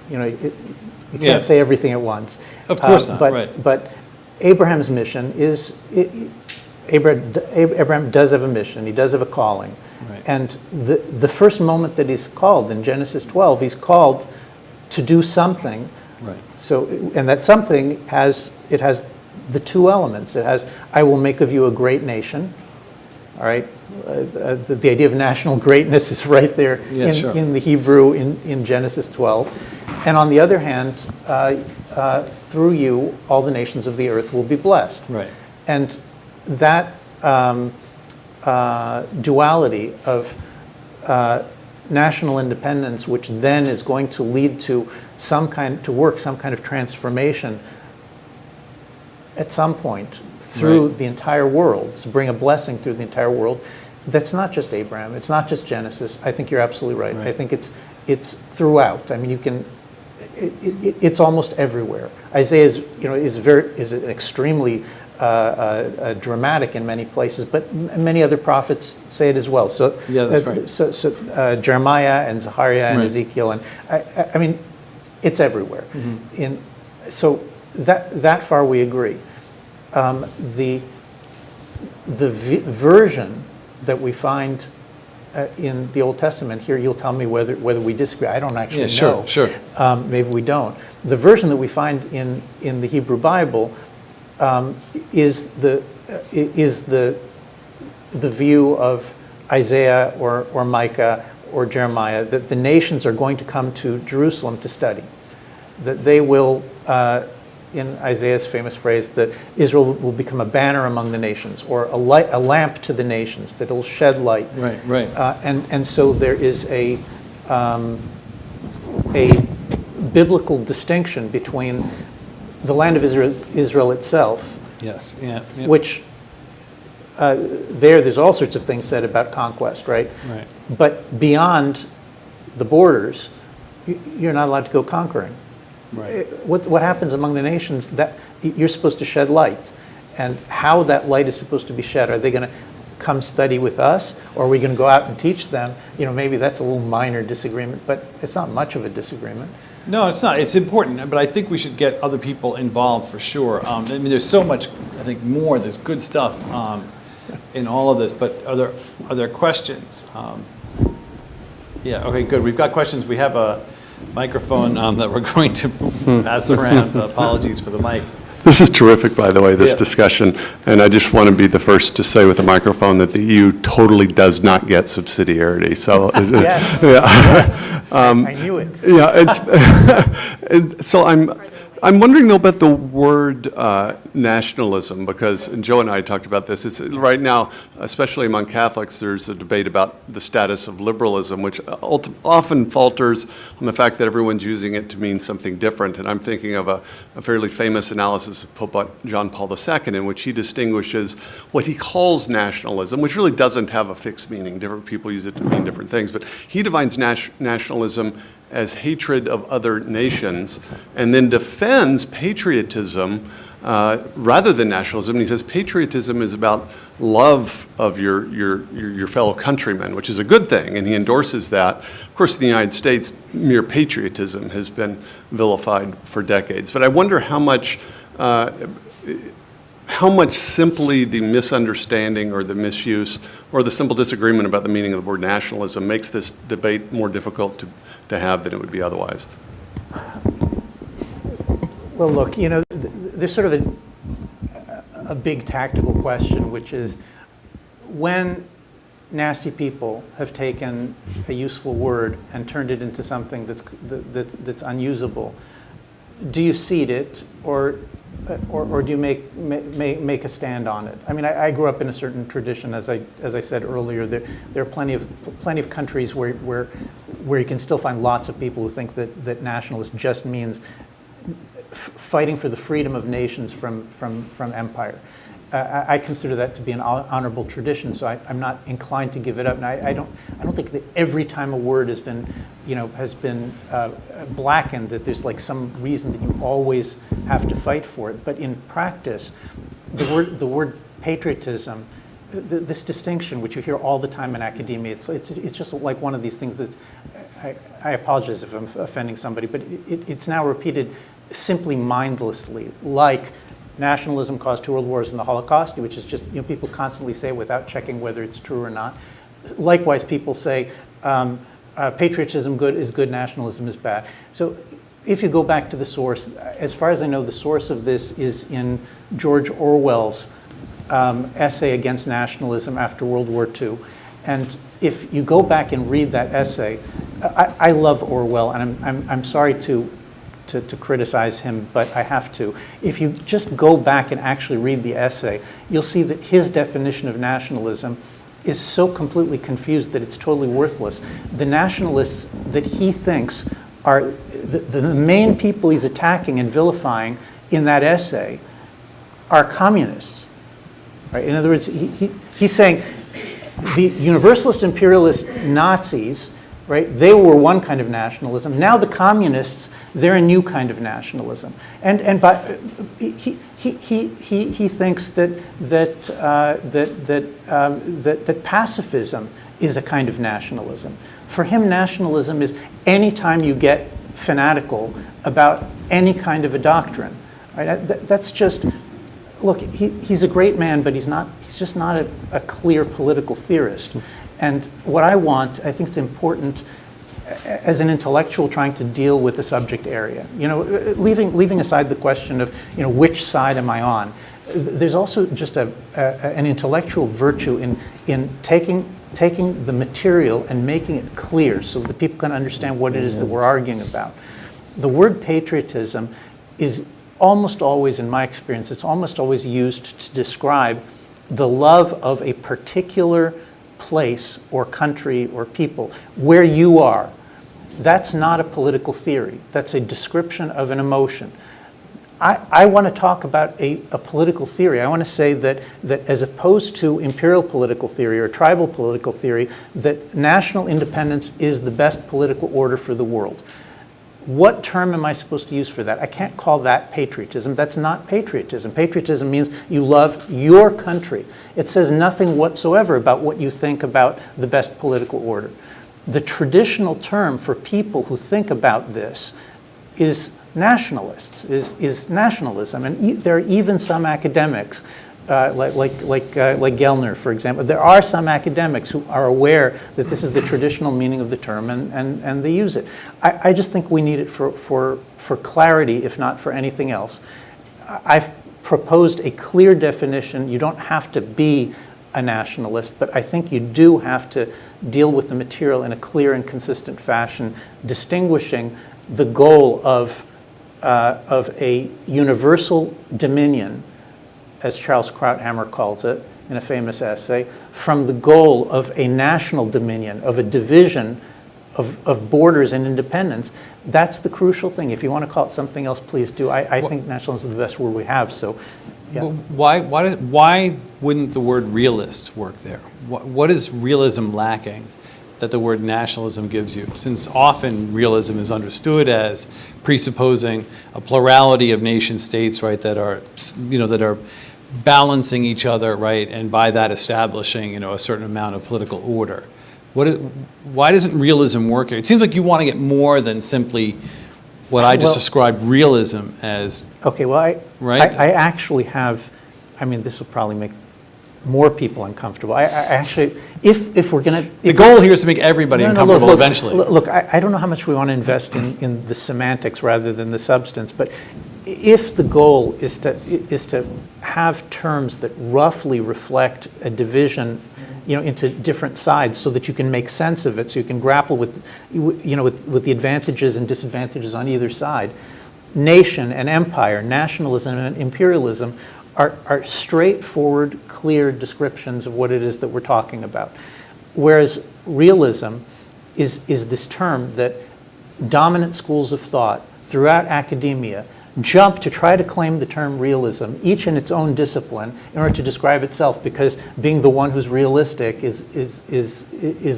S2: you can't say everything at once.
S1: Of course not, right.
S2: But Abraham's mission is, Abraham does have a mission. He does have a calling.
S1: Right.
S2: And the first moment that he's called, in Genesis 12, he's called to do something.
S1: Right.
S2: So, and that something has the two elements. It has, I will make of you a great nation. All right, the idea of national greatness is right there in the Hebrew in Genesis 12. And on the other hand, through you, all the nations of the earth will be blessed.
S1: Right.
S2: And that duality of national independence, which then is going to lead to some kind of transformation at some point through the entire world, to bring a blessing through the entire world. That's not just Abraham. It's not just Genesis. I think you're absolutely right. I think it's throughout. I mean, you can. It's almost everywhere. Isaiah is extremely dramatic in many places, but many other prophets say it as well. So
S1: that's right.
S2: So Jeremiah and Zechariah and Ezekiel, and I mean, it's everywhere. Mm-hmm. So that far we agree. The version that we find in the Old Testament, here you'll tell me whether we disagree. I don't actually know.
S1: Sure.
S2: Maybe we don't. The version that we find in the Hebrew Bible is the view of Isaiah or Micah or Jeremiah, that the nations are going to come to Jerusalem to study, that they will. In Isaiah's famous phrase, that Israel will become a banner among the nations, or a lamp to the nations, that it will shed light.
S1: Right.
S2: And so there is a biblical distinction between the land of Israel itself,
S1: Yes. Yeah.
S2: which there's all sorts of things said about conquest, right?
S1: Right.
S2: But beyond the borders, you're not allowed to go conquering.
S1: Right.
S2: What happens among the nations, that you're supposed to shed light. And how that light is supposed to be shed, are they going to come study with us, or are we going to go out and teach them? Maybe that's a little minor disagreement, but it's not much of a disagreement.
S1: No, it's not. It's important, but I think we should get other people involved for sure. I mean, there's so much, I think, more. There's good stuff in all of this, but are there questions? Yeah, okay, good. We've got questions. We have a microphone that we're going to pass around. Apologies for the mic.
S4: This is terrific, by the way, this
S1: Yeah.
S4: discussion. And I just want to be the first to say with the microphone that the EU totally does not get subsidiarity. So,
S2: Yes.
S4: yeah.
S2: I knew it.
S4: Yeah, and so I'm wondering though about the word nationalism, because and Joe and I talked about this. It's right now, especially among Catholics, there's a debate about the status of liberalism, which often falters on the fact that everyone's using it to mean something different. And I'm thinking of a fairly famous analysis of Pope John Paul II, in which he distinguishes what he calls nationalism, which really doesn't have a fixed meaning. Different people use it to mean different things, but he defines nationalism as hatred of other nations, and then defends patriotism rather than nationalism. And he says patriotism is about love of your fellow countrymen, which is a good thing, and he endorses that. Of course, in the United States, mere patriotism has been vilified for decades. But I wonder how much simply the misunderstanding or the misuse or the simple disagreement about the meaning of the word nationalism makes this debate more difficult to have than it would be otherwise.
S2: Well, look, there's sort of a big tactical question, which is when nasty people have taken a useful word and turned it into something that's unusable, do you cede it, or do you make a stand on it? I mean, I grew up in a certain tradition, as I said earlier. There are plenty of countries where you can still find lots of people who think that nationalist just means fighting for the freedom of nations from empire. I consider that to be an honorable tradition, so I'm not inclined to give it up. And I don't think that every time a word has been blackened, that there's like some reason that you always have to fight for it. But in practice, the word patriotism, this distinction, which you hear all the time in academia, it's just like one of these things that I apologize if I'm offending somebody, but it's now repeated simply mindlessly, like nationalism caused 2 world wars and the Holocaust, which is just, people constantly say without checking whether it's true or not. Likewise, people say patriotism is good, nationalism is bad. So if you go back to the source, as far as I know, the source of this is in George Orwell's essay against nationalism after World War II. And if you go back and read that essay, I love Orwell, and I'm sorry to criticize him, but I have to. If you just go back and actually read the essay, you'll see that his definition of nationalism is so completely confused that it's totally worthless. The nationalists that he thinks are the main people he's attacking and vilifying in that essay are communists. Right? In other words, he's saying the universalist imperialist Nazis, right, they were one kind of nationalism. Now the communists, they're a new kind of nationalism, and he thinks that pacifism is a kind of nationalism. For him, nationalism is any time you get fanatical about any kind of a doctrine. Right? That's just, look. He's a great man, but he's just not a clear political theorist. And what I think it's important, as an intellectual trying to deal with the subject area, leaving aside the question of, which side am I on, there's also just an intellectual virtue in taking the material and making it clear so that people can understand what it is that we're arguing about. The word patriotism is almost always, in my experience, it's almost always used to describe the love of a particular place or country or people where you are. That's not a political theory. That's a description of an emotion. I want to talk about a political theory. I want to say that as opposed to imperial political theory or tribal political theory, that national independence is the best political order for the world. What term am I supposed to use for that? I can't call that patriotism. That's not patriotism. Patriotism means you love your country. It says nothing whatsoever about what you think about the best political order. The traditional term for people who think about this is nationalists, is nationalism. And there are even some academics, like Gellner, for example. There are some academics who are aware that this is the traditional meaning of the term, and they use it. I just think we need it for clarity, if not for anything else. I've proposed a clear definition. You don't have to be a nationalist, but I think you do have to deal with the material in a clear and consistent fashion, distinguishing the goal of a universal dominion, as Charles Krauthammer calls it in a famous essay, from the goal of a national dominion, of a division of borders and independence. That's the crucial thing. If you want to call it something else, please do. I think nationalism is the best word we have, so. Yeah.
S1: Why wouldn't the word realist work there? What is realism lacking that the word nationalism gives you? Since often realism is understood as presupposing a plurality of nation states, right, that are balancing each other, right, and by that establishing, a certain amount of political order. Why doesn't realism work here? It seems like you want to get more than simply what I just described realism as.
S2: Okay, well, I actually have, this will probably make more people uncomfortable. I actually, if we're going to...
S1: The goal here is to make everybody uncomfortable eventually.
S2: Look, I don't know how much we want to invest in the semantics rather than the substance, but if the goal is to have terms that roughly reflect a division into different sides so that you can make sense of it, so you can grapple with the advantages and disadvantages on either side. Nation and empire, nationalism and imperialism are straightforward, clear descriptions of what it is that we're talking about. Whereas realism is this term that dominant schools of thought throughout academia jump to try to claim the term realism, each in its own discipline, in order to describe itself, because being the one who's realistic is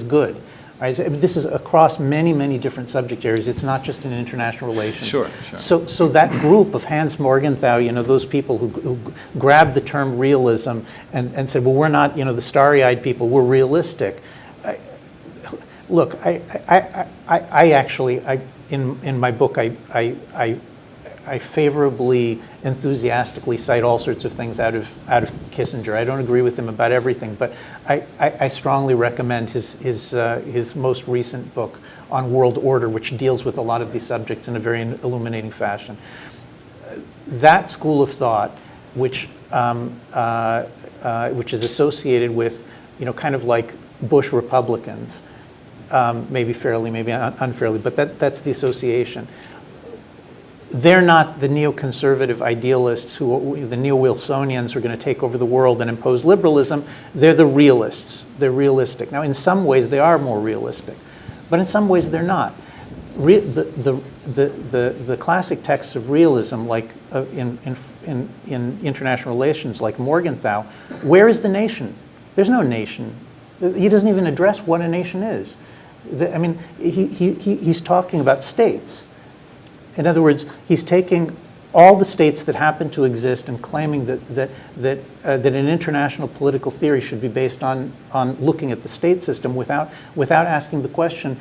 S2: good. Right? This is across many, many different subject areas. It's not just in international relations.
S1: Sure.
S2: So that group of Hans Morgenthau, those people who grabbed the term realism and said, well, we're not, the starry-eyed people, we're realistic. Look, I actually, in my book, I favorably, enthusiastically cite all sorts of things out of Kissinger. I don't agree with him about everything, but I strongly recommend his most recent book on world order, which deals with a lot of these subjects in a very illuminating fashion. That school of thought, which is associated with, kind of like Bush Republicans, maybe fairly, maybe unfairly, but that's the association. They're not the neoconservative idealists, the neo-Wilsonians who are going to take over the world and impose liberalism. They're the realists. They're realistic. Now, in some ways, they are more realistic, but in some ways, they're not. The classic texts of realism, like in international relations, like Morgenthau, where is the nation? There's no nation. He doesn't even address what a nation is. He's talking about states. In other words, he's taking all the states that happen to exist and claiming that an international political theory should be based on looking at the state system without asking the question,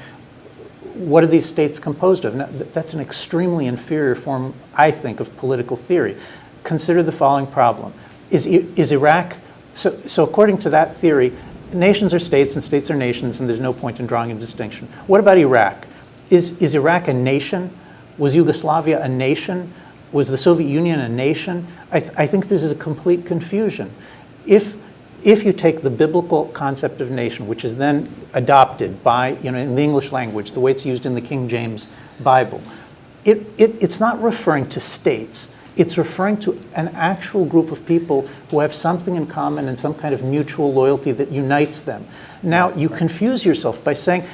S2: what are these states composed of? Now, that's an extremely inferior form, I think, of political theory. Consider the following problem. Is Iraq, so according to that theory, nations are states and states are nations, and there's no point in drawing a distinction. What about Iraq? Is Iraq a nation? Was Yugoslavia a nation? Was the Soviet Union a nation? I think this is a complete confusion. If you take the biblical concept of nation, which is then adopted by, in the English language, the way it's used in the King James Bible, it's not referring to states. It's referring to an actual group of people who have something in common and some kind of mutual loyalty that unites them. Now, you confuse yourself by saying,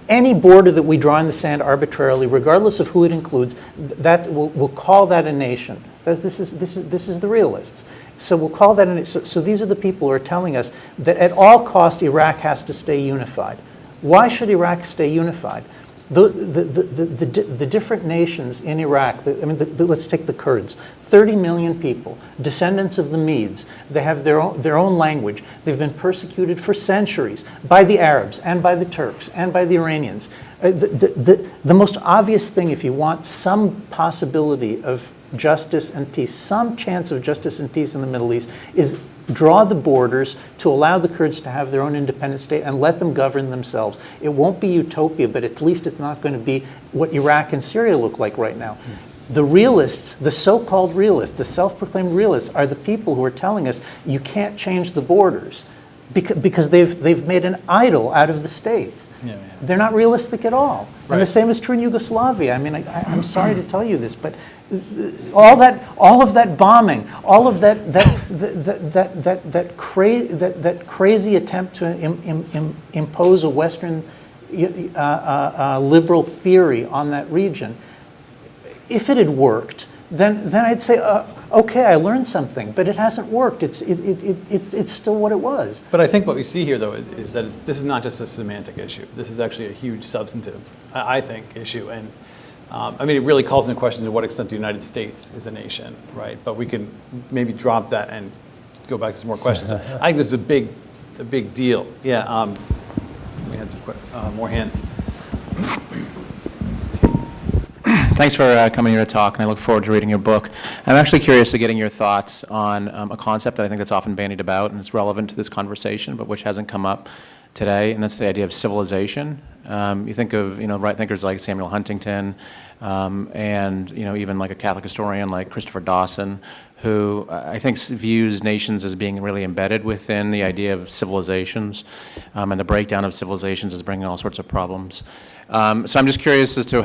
S2: any border that we draw in the sand arbitrarily, regardless of who it includes, that we'll call that a nation. This is the realists. So we'll call that, so these are the people who are telling us that at all cost Iraq has to stay unified. Why should Iraq stay unified? The different nations in Iraq, let's take the Kurds, 30 million people, descendants of the Medes. They have their own language. They've been persecuted for centuries by the Arabs and by the Turks and by the Iranians. The most obvious thing, if you want some possibility of justice and peace, some chance of justice and peace in the Middle East, is draw the borders to allow the Kurds to have their own independent state and let them govern themselves. It won't be utopia, but at least it's not going to be what Iraq and Syria look like right now. The realists, the so-called realists, the self-proclaimed realists, are the people who are telling us you can't change the borders because they've made an idol out of the state.
S1: Yeah.
S2: They're not realistic at all.
S1: Right.
S2: And the same is true in Yugoslavia. I mean, I'm sorry to tell you this, but all of that bombing, all of that crazy attempt to impose a Western liberal theory on that region, if it had worked, then I'd say, okay, I learned something, but it hasn't worked. It's still what it was.
S1: But I think what we see here, though, is that this is not just a semantic issue. This is actually a huge substantive, I think, issue. And it really calls into question to what extent the United States is a nation, right? But we can maybe drop that and go back to some more questions. I think this is a big deal. Yeah. We had some more hands.
S5: Thanks for coming here to talk, and I look forward to reading your book. I'm actually curious to getting your thoughts on a concept that I think that's often bandied about, and it's relevant to this conversation, but which hasn't come up today, and that's the idea of civilization. You think of right thinkers like Samuel Huntington, and even like a Catholic historian like Christopher Dawson, who I think views nations as being really embedded within the idea of civilizations, and the breakdown of civilizations is bringing all sorts of problems. So I'm just curious as to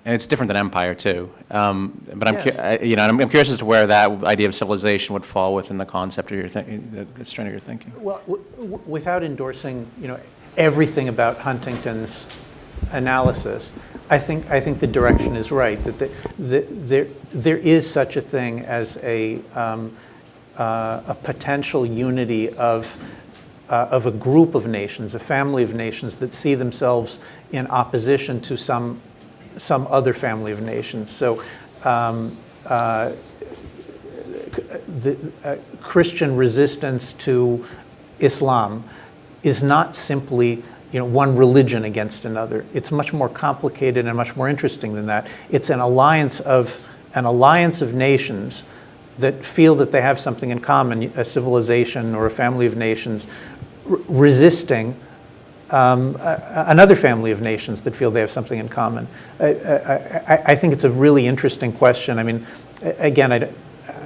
S5: and it's different than empire too. But I'm curious as to where that idea of civilization would fall within the concept of your that's trend of your thinking.
S2: Well, without endorsing, everything about Huntington's analysis, I think the direction is right. That there is such a thing as a potential unity of a group of nations, a family of nations that see themselves in opposition to some other family of nations. So Christian resistance to Islam is not simply one religion against another. It's much more complicated and much more interesting than that. It's an alliance of nations that feel that they have something in common, a civilization or a family of nations, resisting another family of nations that feel they have something in common. I think it's a really interesting question. I mean, again,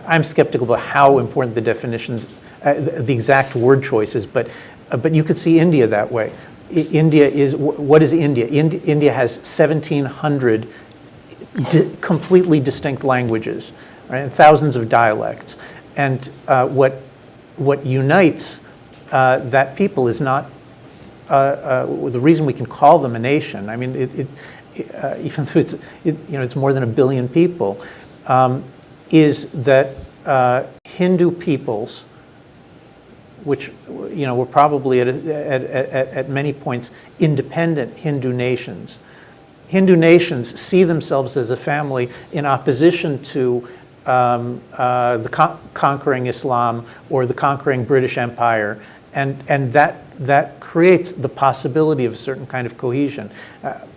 S2: I'm skeptical about how important the definitions, the exact word choices, but you could see India that way. What is India? India has 1,700 completely distinct languages, right, and thousands of dialects. And what unites that people is not the reason we can call them a nation. I mean, even though it's more than 1 billion people, is that Hindu peoples, which were probably at many points independent Hindu nations. Hindu nations see themselves as a family in opposition to the conquering Islam or the conquering British Empire, and that creates the possibility of a certain kind of cohesion.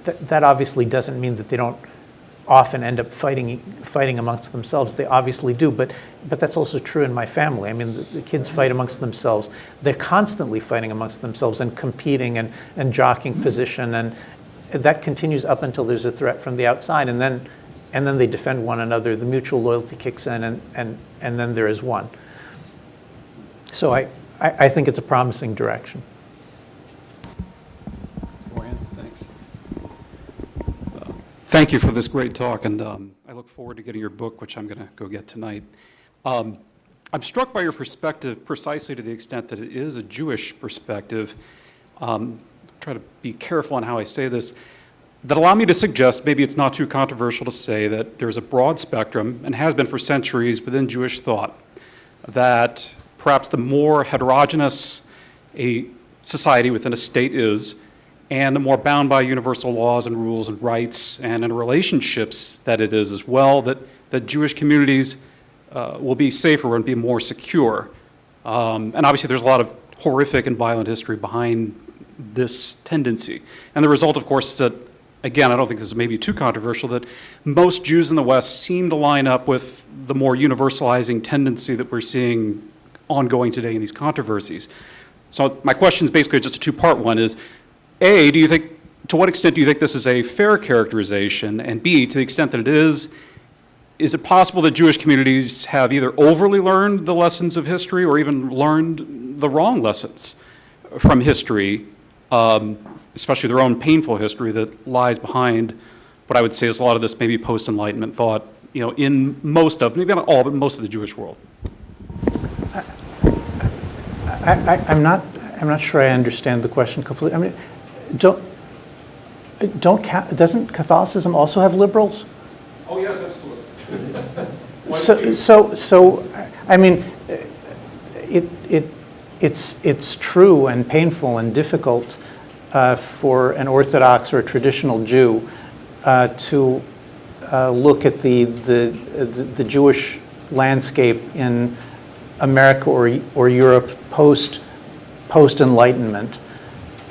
S2: That obviously doesn't mean that they don't often end up fighting amongst themselves. They obviously do, but that's also true in my family. I mean, the kids fight amongst themselves. They're constantly fighting amongst themselves and competing and jockeying position, and that continues up until there's a threat from the outside, and then they defend one another. The mutual loyalty kicks in, and then there is one. So I think it's a promising direction.
S1: Some more hands, thanks.
S6: Thank you for this great talk, and I look forward to getting your book, which I'm going to go get tonight. I'm struck by your perspective precisely to the extent that it is a Jewish perspective. Try to be careful on how I say this. that allow me to suggest, maybe it's not too controversial to say, that there's a broad spectrum, and has been for centuries within Jewish thought, that perhaps the more heterogeneous a society within a state is, and the more bound by universal laws and rules and rights and in relationships that it is as well, that Jewish communities will be safer and be more secure. And obviously there's a lot of horrific and violent history behind this tendency. And the result, of course, is that, again, I don't think this is maybe too controversial, that most Jews in the West seem to line up with the more universalizing tendency that we're seeing ongoing today in these controversies. So my question is basically just a two-part one is, A, to what extent do you think this is a fair characterization? And B, to the extent that it is it possible that Jewish communities have either overly learned the lessons of history or even learned the wrong lessons from history, especially their own painful history that lies behind what I would say is a lot of this maybe post-Enlightenment thought, in most of, maybe not all, but most of the Jewish world?
S2: I'm not sure I understand the question completely. I mean, doesn't Catholicism also have liberals?
S6: Oh, yes, absolutely.
S2: So I mean, it's true and painful and difficult for an Orthodox or a traditional Jew to look at the Jewish landscape in America or Europe post-Enlightenment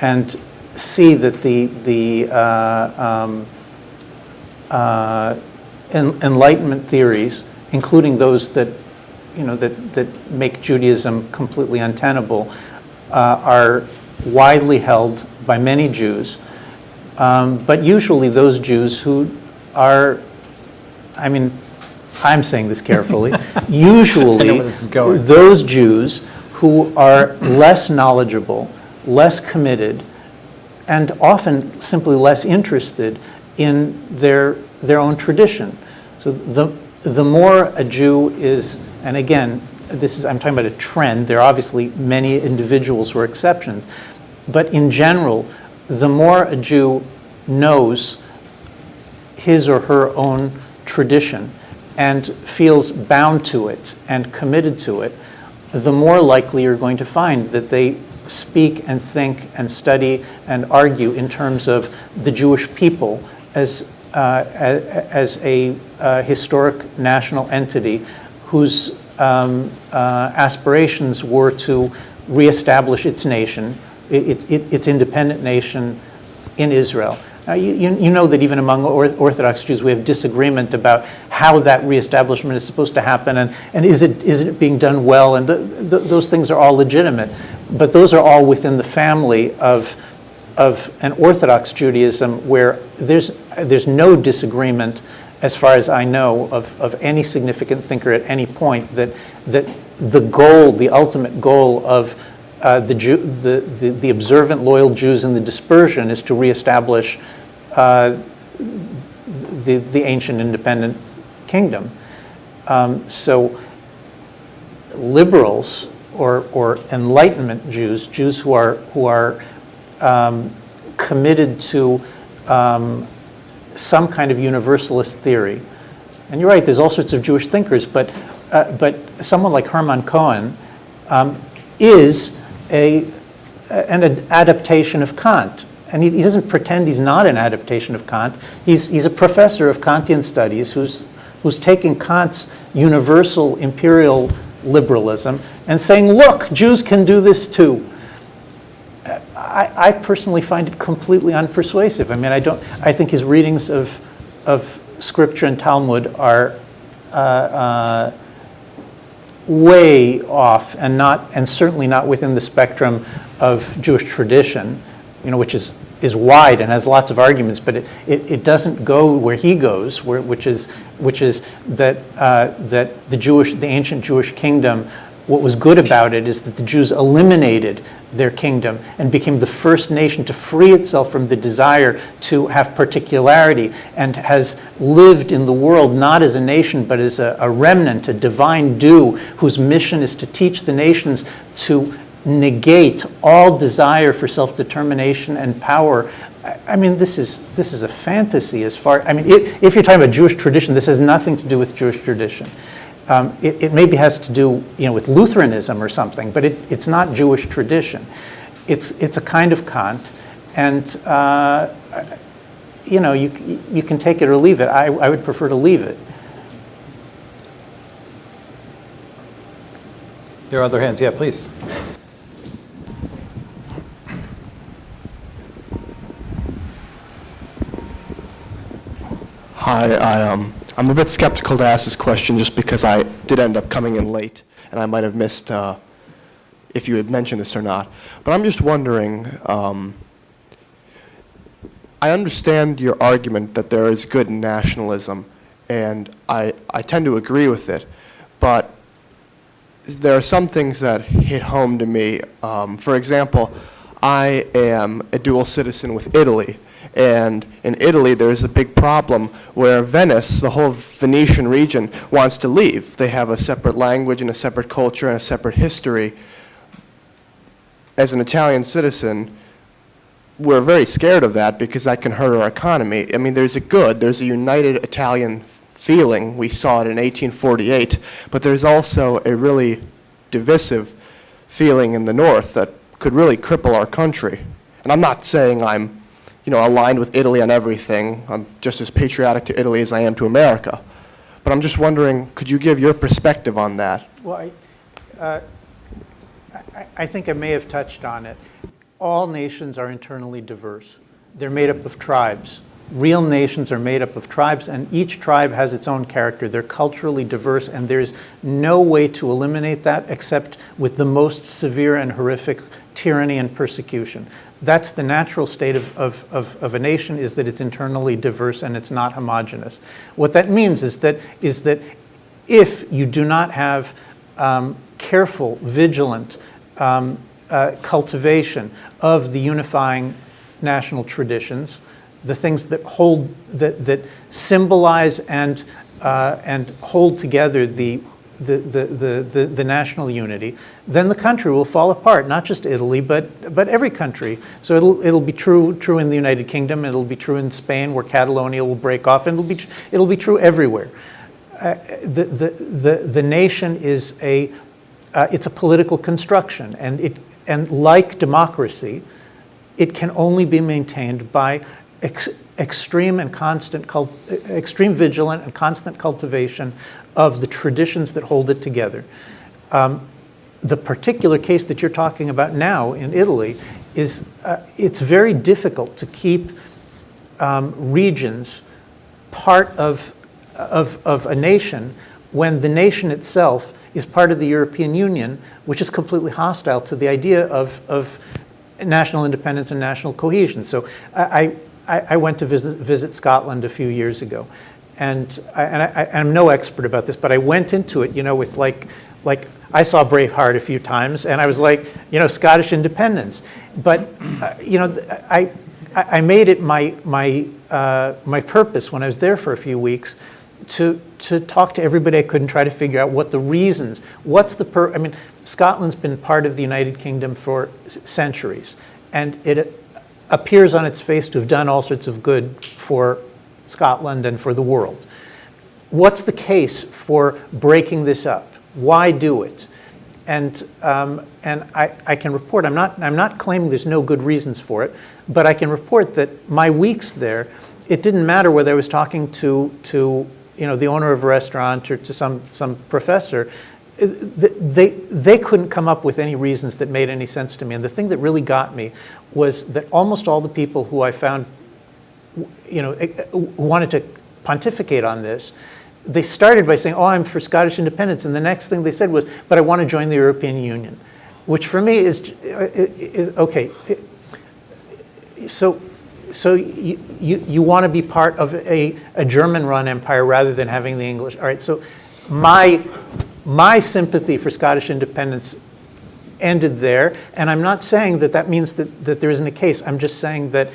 S2: and see that the Enlightenment theories, including those that make Judaism completely untenable, are widely held by many Jews, but usually those Jews who are, I mean, I'm saying this carefully, usually those Jews who are less knowledgeable, less committed, and often simply less interested in their own tradition. So the more a Jew is, and again, I'm talking about a trend, there are obviously many individuals who are exceptions, but in general, the more a Jew knows his or her own tradition and feels bound to it and committed to it, the more likely you're going to find that they speak and think and study and argue in terms of the Jewish people as a historic national entity whose aspirations were to reestablish its nation, its independent nation in Israel. Now, you know that even among Orthodox Jews we have disagreement about how that reestablishment is supposed to happen and is it being done well, and those things are all legitimate. But those are all within the family of an Orthodox Judaism where there's no disagreement, as far as I know, of any significant thinker at any point that the goal, the ultimate goal of the observant, loyal Jews in the dispersion is to reestablish the ancient independent kingdom. So liberals or Enlightenment Jews, Jews who are committed to some kind of universalist theory. And you're right, there's all sorts of Jewish thinkers, but someone like Hermann Cohen is an adaptation of Kant. And he doesn't pretend he's not an adaptation of Kant. He's a professor of Kantian studies who's taking Kant's universal imperial liberalism and saying, look, Jews can do this too. I personally find it completely unpersuasive. I mean, I think his readings of Scripture and Talmud are way off and certainly not within the spectrum of Jewish tradition, which is wide and has lots of arguments, but it doesn't go where he goes, which is that the ancient Jewish kingdom, what was good about it is that the Jews eliminated their kingdom and became the first nation to free itself from the desire to have particularity, and has lived in the world not as a nation but as a remnant, a divine dew whose mission is to teach the nations to negate all desire for self-determination and power I mean, this is a fantasy as far, I mean, if you're talking about Jewish tradition, this has nothing to do with Jewish tradition. It maybe has to do, with Lutheranism or something, but it's not Jewish tradition. It's a kind of Kant, and you can take it or leave it. I would prefer to leave it.
S1: There are other hands. Yeah, please.
S7: Hi, I'm a bit skeptical to ask this question just because I did end up coming in late, and I might have missed if you had mentioned this or not. But I'm just wondering, I understand your argument that there is good in nationalism, and I tend to agree with it, but there are some things that hit home to me. For example, I am a dual citizen with Italy, and in Italy there's a big problem where Venice, the whole Venetian region, wants to leave. They have a separate language and a separate culture and a separate history. As an Italian citizen, we're very scared of that because that can hurt our economy. I mean, there's a united Italian feeling. We saw it in 1848, but there's also a really divisive feeling in the North that could really cripple our country. And I'm not saying I'm, aligned with Italy on everything. I'm just as patriotic to Italy as I am to America. But I'm just wondering, could you give your perspective on that?
S2: Well, I think I may have touched on it. All nations are internally diverse. They're made up of tribes. Real nations are made up of tribes, and each tribe has its own character. They're culturally diverse, and there's no way to eliminate that except with the most severe and horrific tyranny and persecution. That's the natural state of a nation, is that it's internally diverse and it's not homogeneous. What that means is that if you do not have careful, vigilant cultivation of the unifying national traditions, the things that hold, that symbolize and hold together the national unity, then the country will fall apart. Not just Italy, but every country. So it'll be true in the United Kingdom. It'll be true in Spain, where Catalonia will break off, and it'll be true everywhere. The nation is it's a political construction, and like democracy, it can only be maintained by extreme vigilant and constant cultivation of the traditions that hold it together. The particular case that you're talking about now in Italy is it's very difficult to keep regions part of a nation when the nation itself is part of the European Union, which is completely hostile to the idea of national independence and national cohesion. So I went to visit Scotland a few years ago, and I'm no expert about this, but I went into it, with like I saw Braveheart a few times, and I was like, Scottish independence. But I made it my purpose when I was there for a few weeks to talk to everybody I could and try to figure out what the reasons. Scotland's been part of the United Kingdom for centuries, and it appears on its face to have done all sorts of good for Scotland and for the world. What's the case for breaking this up? Why do it? And I can report, I'm not claiming there's no good reasons for it, but I can report that my weeks there, it didn't matter whether I was talking to the owner of a restaurant or to some professor. They couldn't come up with any reasons that made any sense to me. And the thing that really got me was that almost all the people who I found, wanted to pontificate on this, they started by saying, I'm for Scottish independence. And the next thing they said was, but I want to join the European Union, which for me is okay. So you want to be part of a German-run empire rather than having the English. All right, so my sympathy for Scottish independence ended there, and I'm not saying that means that there isn't a case. I'm just saying that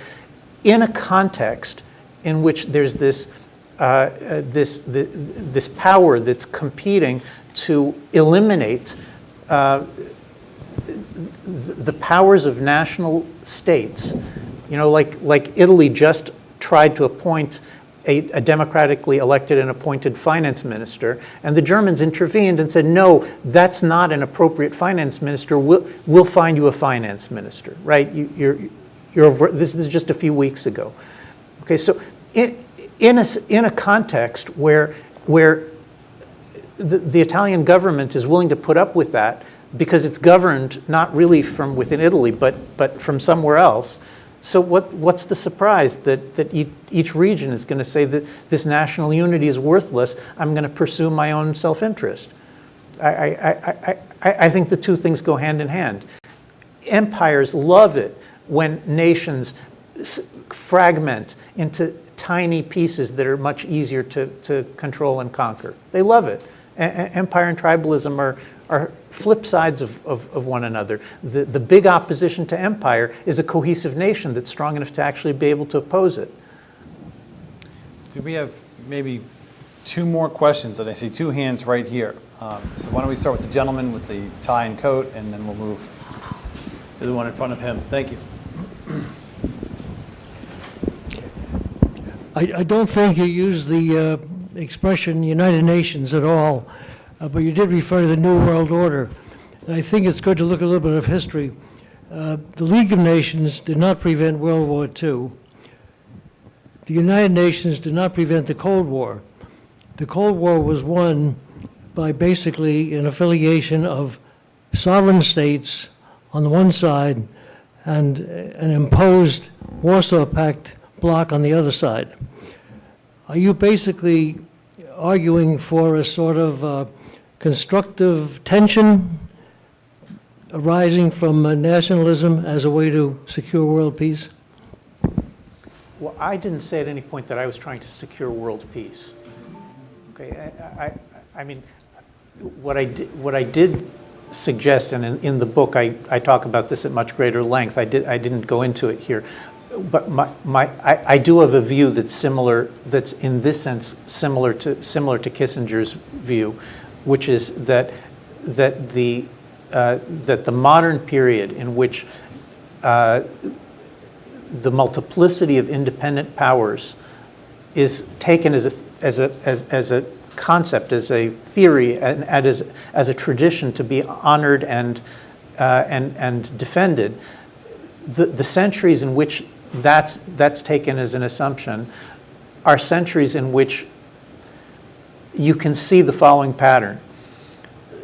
S2: in a context in which there's this power that's competing to eliminate the powers of national states, You know, like Italy just tried to appoint a democratically elected and appointed finance minister, and the Germans intervened and said, no, that's not an appropriate finance minister. We'll find you a finance minister, right? You're over, this is just a few weeks ago. Okay, so in a context where the Italian government is willing to put up with that because it's governed not really from within Italy, but from somewhere else. So what's the surprise that each region is going to say that this national unity is worthless? I'm going to pursue my own self-interest. I think the two things go hand in hand. Empires love it when nations fragment into tiny pieces that are much easier to control and conquer. They love it. Empire and tribalism are flip sides of one another. The big opposition to empire is a cohesive nation that's strong enough to actually be able to oppose it.
S1: Do we have maybe two more questions? And I see two hands right here. So why don't we start with the gentleman with the tie and coat, and then we'll move to the one in front of him. Thank you.
S8: I don't think you used the expression United Nations at all, but you did refer to the New World Order. And I think it's good to look at a little bit of history. The League of Nations did not prevent World War II. The United Nations did not prevent the Cold War. The Cold War was won by basically an affiliation of sovereign states on the one side and an imposed Warsaw Pact bloc on the other side. Are you basically arguing for a sort of constructive tension arising from nationalism as a way to secure world peace?
S2: Well, I didn't say at any point that I was trying to secure world peace. Okay, I mean, what I did suggest, and in the book I talk about this at much greater length. I didn't go into it here, but I do have a view that's similar. That's in this sense similar to Kissinger's view, which is that the modern period in which the multiplicity of independent powers is taken as a concept, as a theory, and as a tradition to be honored and defended. The centuries in which that's taken as an assumption are centuries in which you can see the following pattern.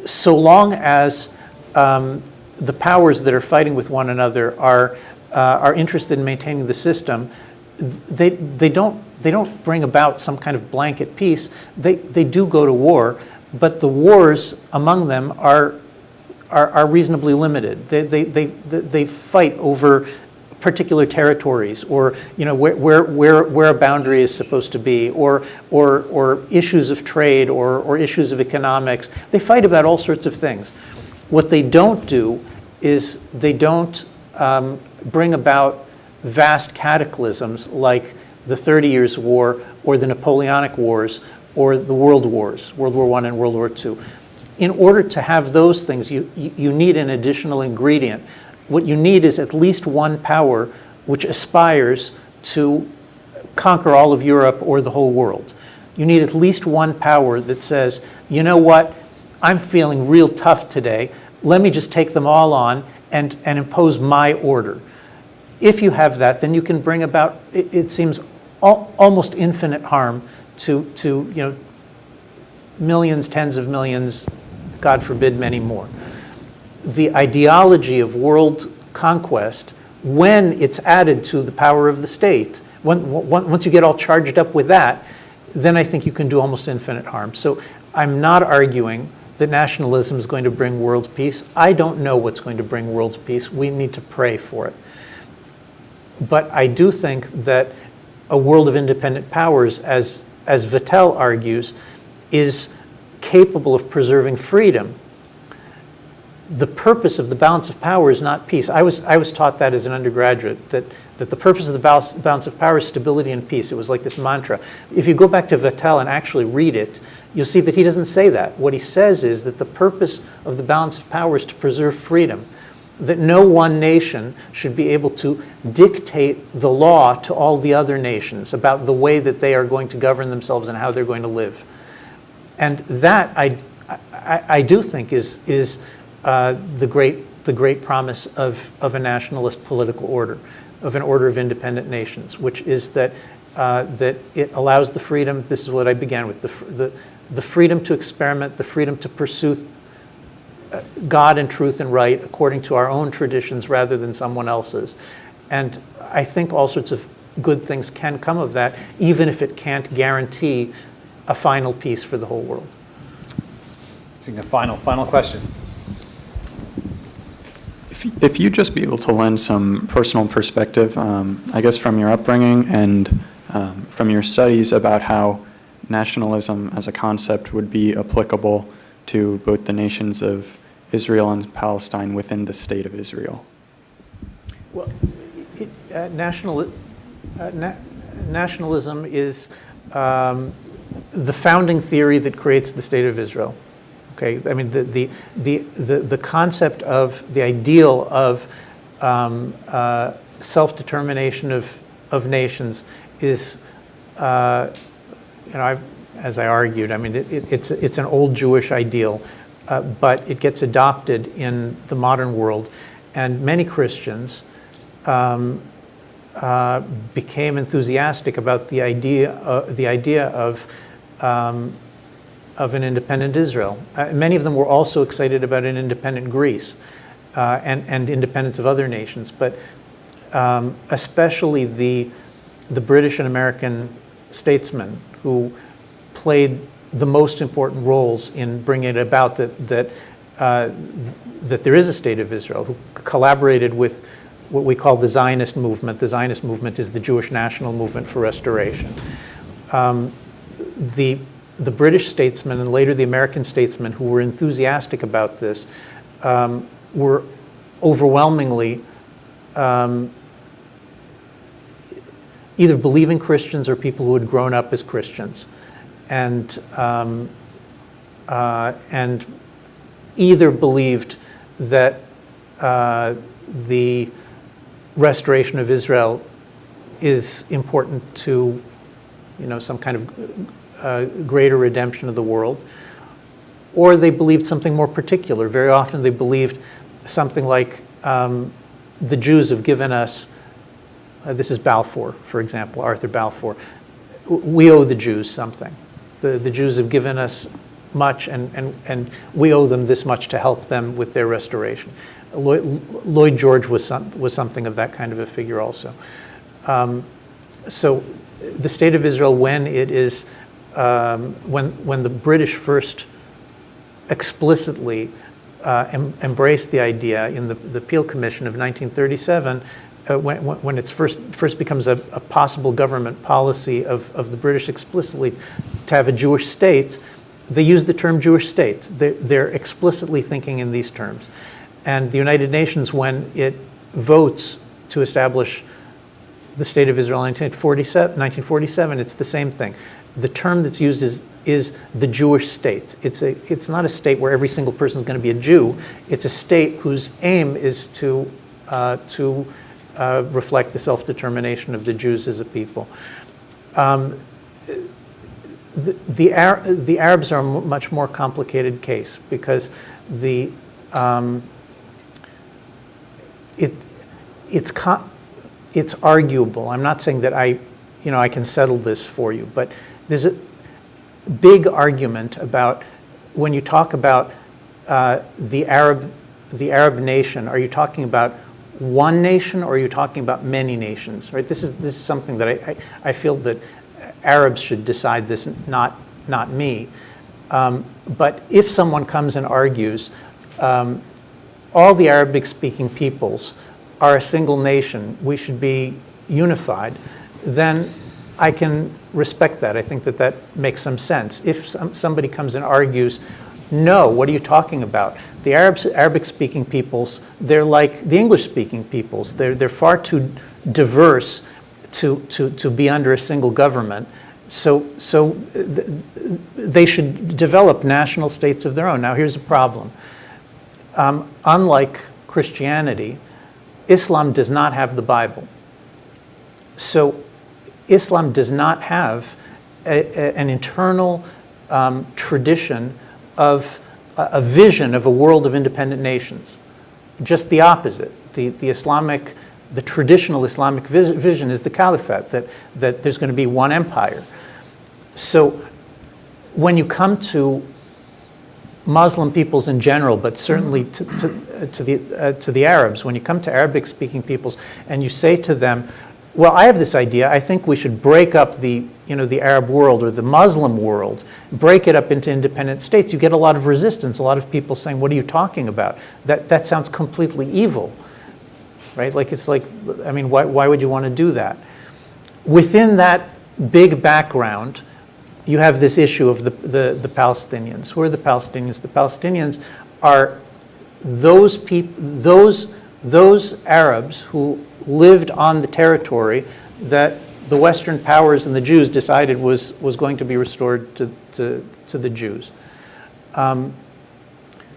S2: So long as the powers that are fighting with one another are interested in maintaining the system, they don't bring about some kind of blanket peace. They do go to war, but the wars among them are reasonably limited. They fight over particular territories, or where a boundary is supposed to be, or issues of trade, or issues of economics. They fight about all sorts of things. What they don't do is they don't bring about vast cataclysms like the 30 Years' War or the Napoleonic Wars or the World Wars, World War I and World War II. In order to have those things, you need an additional ingredient. What you need is at least one power which aspires to conquer all of Europe or the whole world. You need at least one power that says, you know what, I'm feeling real tough today. Let me just take them all on and impose my order. If you have that, then you can bring about, it seems, almost infinite harm to millions, tens of millions, God forbid, many more. The ideology of world conquest, when it's added to the power of the state, once you get all charged up with that, then I think you can do almost infinite harm. So I'm not arguing that nationalism is going to bring world peace. I don't know what's going to bring world peace. We need to pray for it. But I do think that a world of independent powers, as Vattel argues, is capable of preserving freedom. The purpose of the balance of power is not peace. I was taught that as an undergraduate, that the purpose of the balance of power is stability and peace. It was like this mantra. If you go back to Vattel and actually read it, you'll see that he doesn't say that. What he says is that the purpose of the balance of power is to preserve freedom. that no one nation should be able to dictate the law to all the other nations about the way that they are going to govern themselves and how they're going to live. And that I do think is the great promise of a nationalist political order, of an order of independent nations, which is that that it allows the freedom. This is what I began with: the freedom to experiment, the freedom to pursue God and truth and right according to our own traditions rather than someone else's. And I think all sorts of good things can come of that, even if it can't guarantee a final peace for the whole world.
S1: A final question.
S9: If you'd just be able to lend some personal perspective, I guess from your upbringing and from your studies about how nationalism as a concept would be applicable to both the nations of Israel and Palestine within the state of Israel.
S2: Well, nationalism is the founding theory that creates the state of Israel. Okay, I mean the concept of the ideal of self-determination of nations is, as I argued, I mean it's an old Jewish ideal, but it gets adopted in the modern world, and many Christians became enthusiastic about the idea of an independent Israel. Many of them were also excited about an independent Greece and independence of other nations, but especially the British and American statesmen who played the most important roles in bringing it about that there is a state of Israel, who collaborated with what we call the Zionist movement. The Zionist movement is the Jewish national movement for restoration. The British statesmen and later the American statesmen who were enthusiastic about this were overwhelmingly either believing Christians or people who had grown up as Christians, and either believed that the restoration of Israel is important to, some kind of greater redemption of the world, or they believed something more particular. Very often they believed something like the Jews have given us, this is Balfour, for example, Arthur Balfour, we owe the Jews something. The Jews have given us much, and we owe them this much to help them with their restoration. Lloyd George was something of that kind of a figure also. So the state of Israel, when it is when the British first explicitly embraced the idea in the Peel Commission of 1937, when it first becomes a possible government policy of the British explicitly to have a Jewish state, they use the term Jewish state. They're explicitly thinking in these terms. And the United Nations, when it votes to establish the State of Israel in 1947, it's the same thing. The term that's used is the Jewish state. It's not a state where every single person is going to be a Jew. It's a state whose aim is to reflect the self-determination of the Jews as a people. The Arabs are a much more complicated case because it's arguable. I'm not saying that I can settle this for you, but there's a big argument about when you talk about the Arab nation. Are you talking about one nation, or are you talking about many nations? Right. This is something that I feel that Arabs should decide this, not me. But if someone comes and argues, all the Arabic-speaking peoples are a single nation, we should be unified, then I can respect that. I think that makes some sense. If somebody comes and argues, no, what are you talking about? The Arabic-speaking peoples, they're like the English-speaking peoples. They're far too diverse to be under a single government. So they should develop national states of their own. Now, here's a problem. Unlike Christianity, Islam does not have the Bible. So Islam does not have an internal tradition of a vision of a world of independent nations. Just the opposite. The traditional Islamic vision is the caliphate, that there's going to be one empire. So when you come to Muslim peoples in general, but certainly to the Arabs, when you come to Arabic-speaking peoples and you say to them, well, I have this idea, I think we should break up the Arab world or the Muslim world, break it up into independent states, you get a lot of resistance, a lot of people saying, what are you talking about? That sounds completely evil, right? I mean, why would you want to do that? Within that big background, you have this issue of the Palestinians. Who are the Palestinians? The Palestinians are those Arabs who lived on the territory that the Western powers and the Jews decided was going to be restored to the Jews.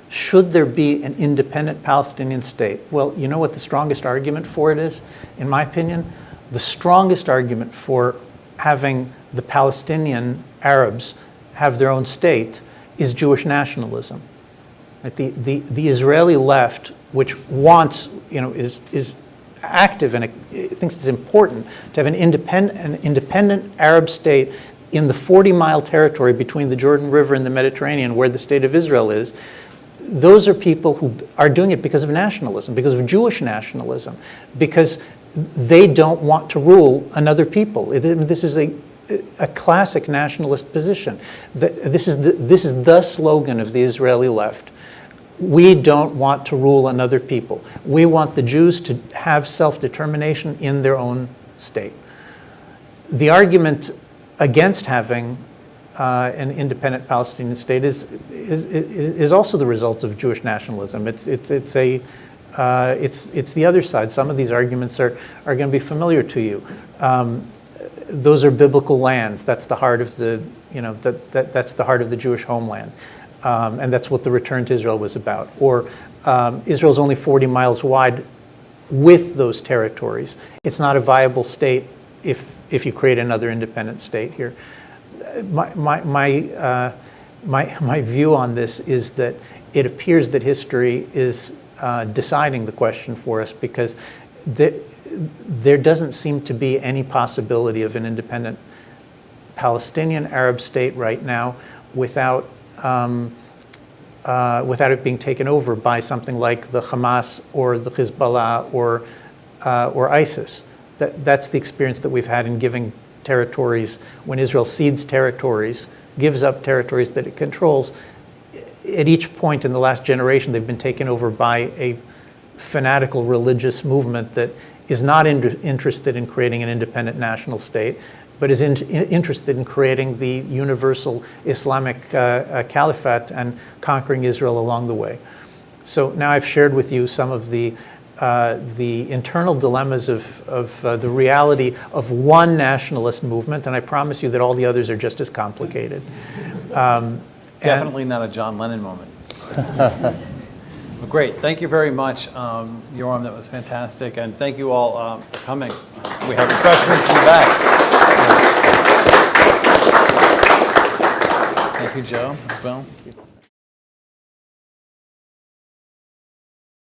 S2: Should there be an independent Palestinian state? Well, you know what the strongest argument for it is, in my opinion? The strongest argument for having the Palestinian Arabs have their own state is Jewish nationalism. Like the Israeli left, which wants, is active and thinks it's important to have an independent Arab state in the 40-mile territory between the Jordan River and the Mediterranean, where the state of Israel is. Those are people who are doing it because of nationalism, because of Jewish nationalism, because they don't want to rule another people. This is a classic nationalist position. This is the slogan of the Israeli left. We don't want to rule another people. We want the Jews to have self-determination in their own state. The argument against having an independent Palestinian state is also the result of Jewish nationalism. It's the other side. Some of these arguments are going to be familiar to you. Those are biblical lands. That's the heart of that's the heart of the Jewish homeland. And that's what the return to Israel was about. Or Israel's only 40 miles wide with those territories. It's not a viable state if you create another independent state here. My view on this is that it appears that history is deciding the question for us, because there doesn't seem to be any possibility of an independent Palestinian Arab state right now without it being taken over by something like the Hamas or the Hezbollah or ISIS. That's the experience that we've had in giving territories. When Israel cedes territories, gives up territories that it controls, at each point in the last generation, they've been taken over by a fanatical religious movement that is not interested in creating an independent national state, but is interested in creating the universal Islamic caliphate and conquering Israel along the way. So now I've shared with you some of the internal dilemmas of the reality of one nationalist movement, and I promise you that all the others are just as complicated.
S1: Definitely not a John Lennon moment. Well, great. Thank you very much, Yoram. That was fantastic. And thank you all for coming. We have refreshments in the back. Thank you, Joe, as well.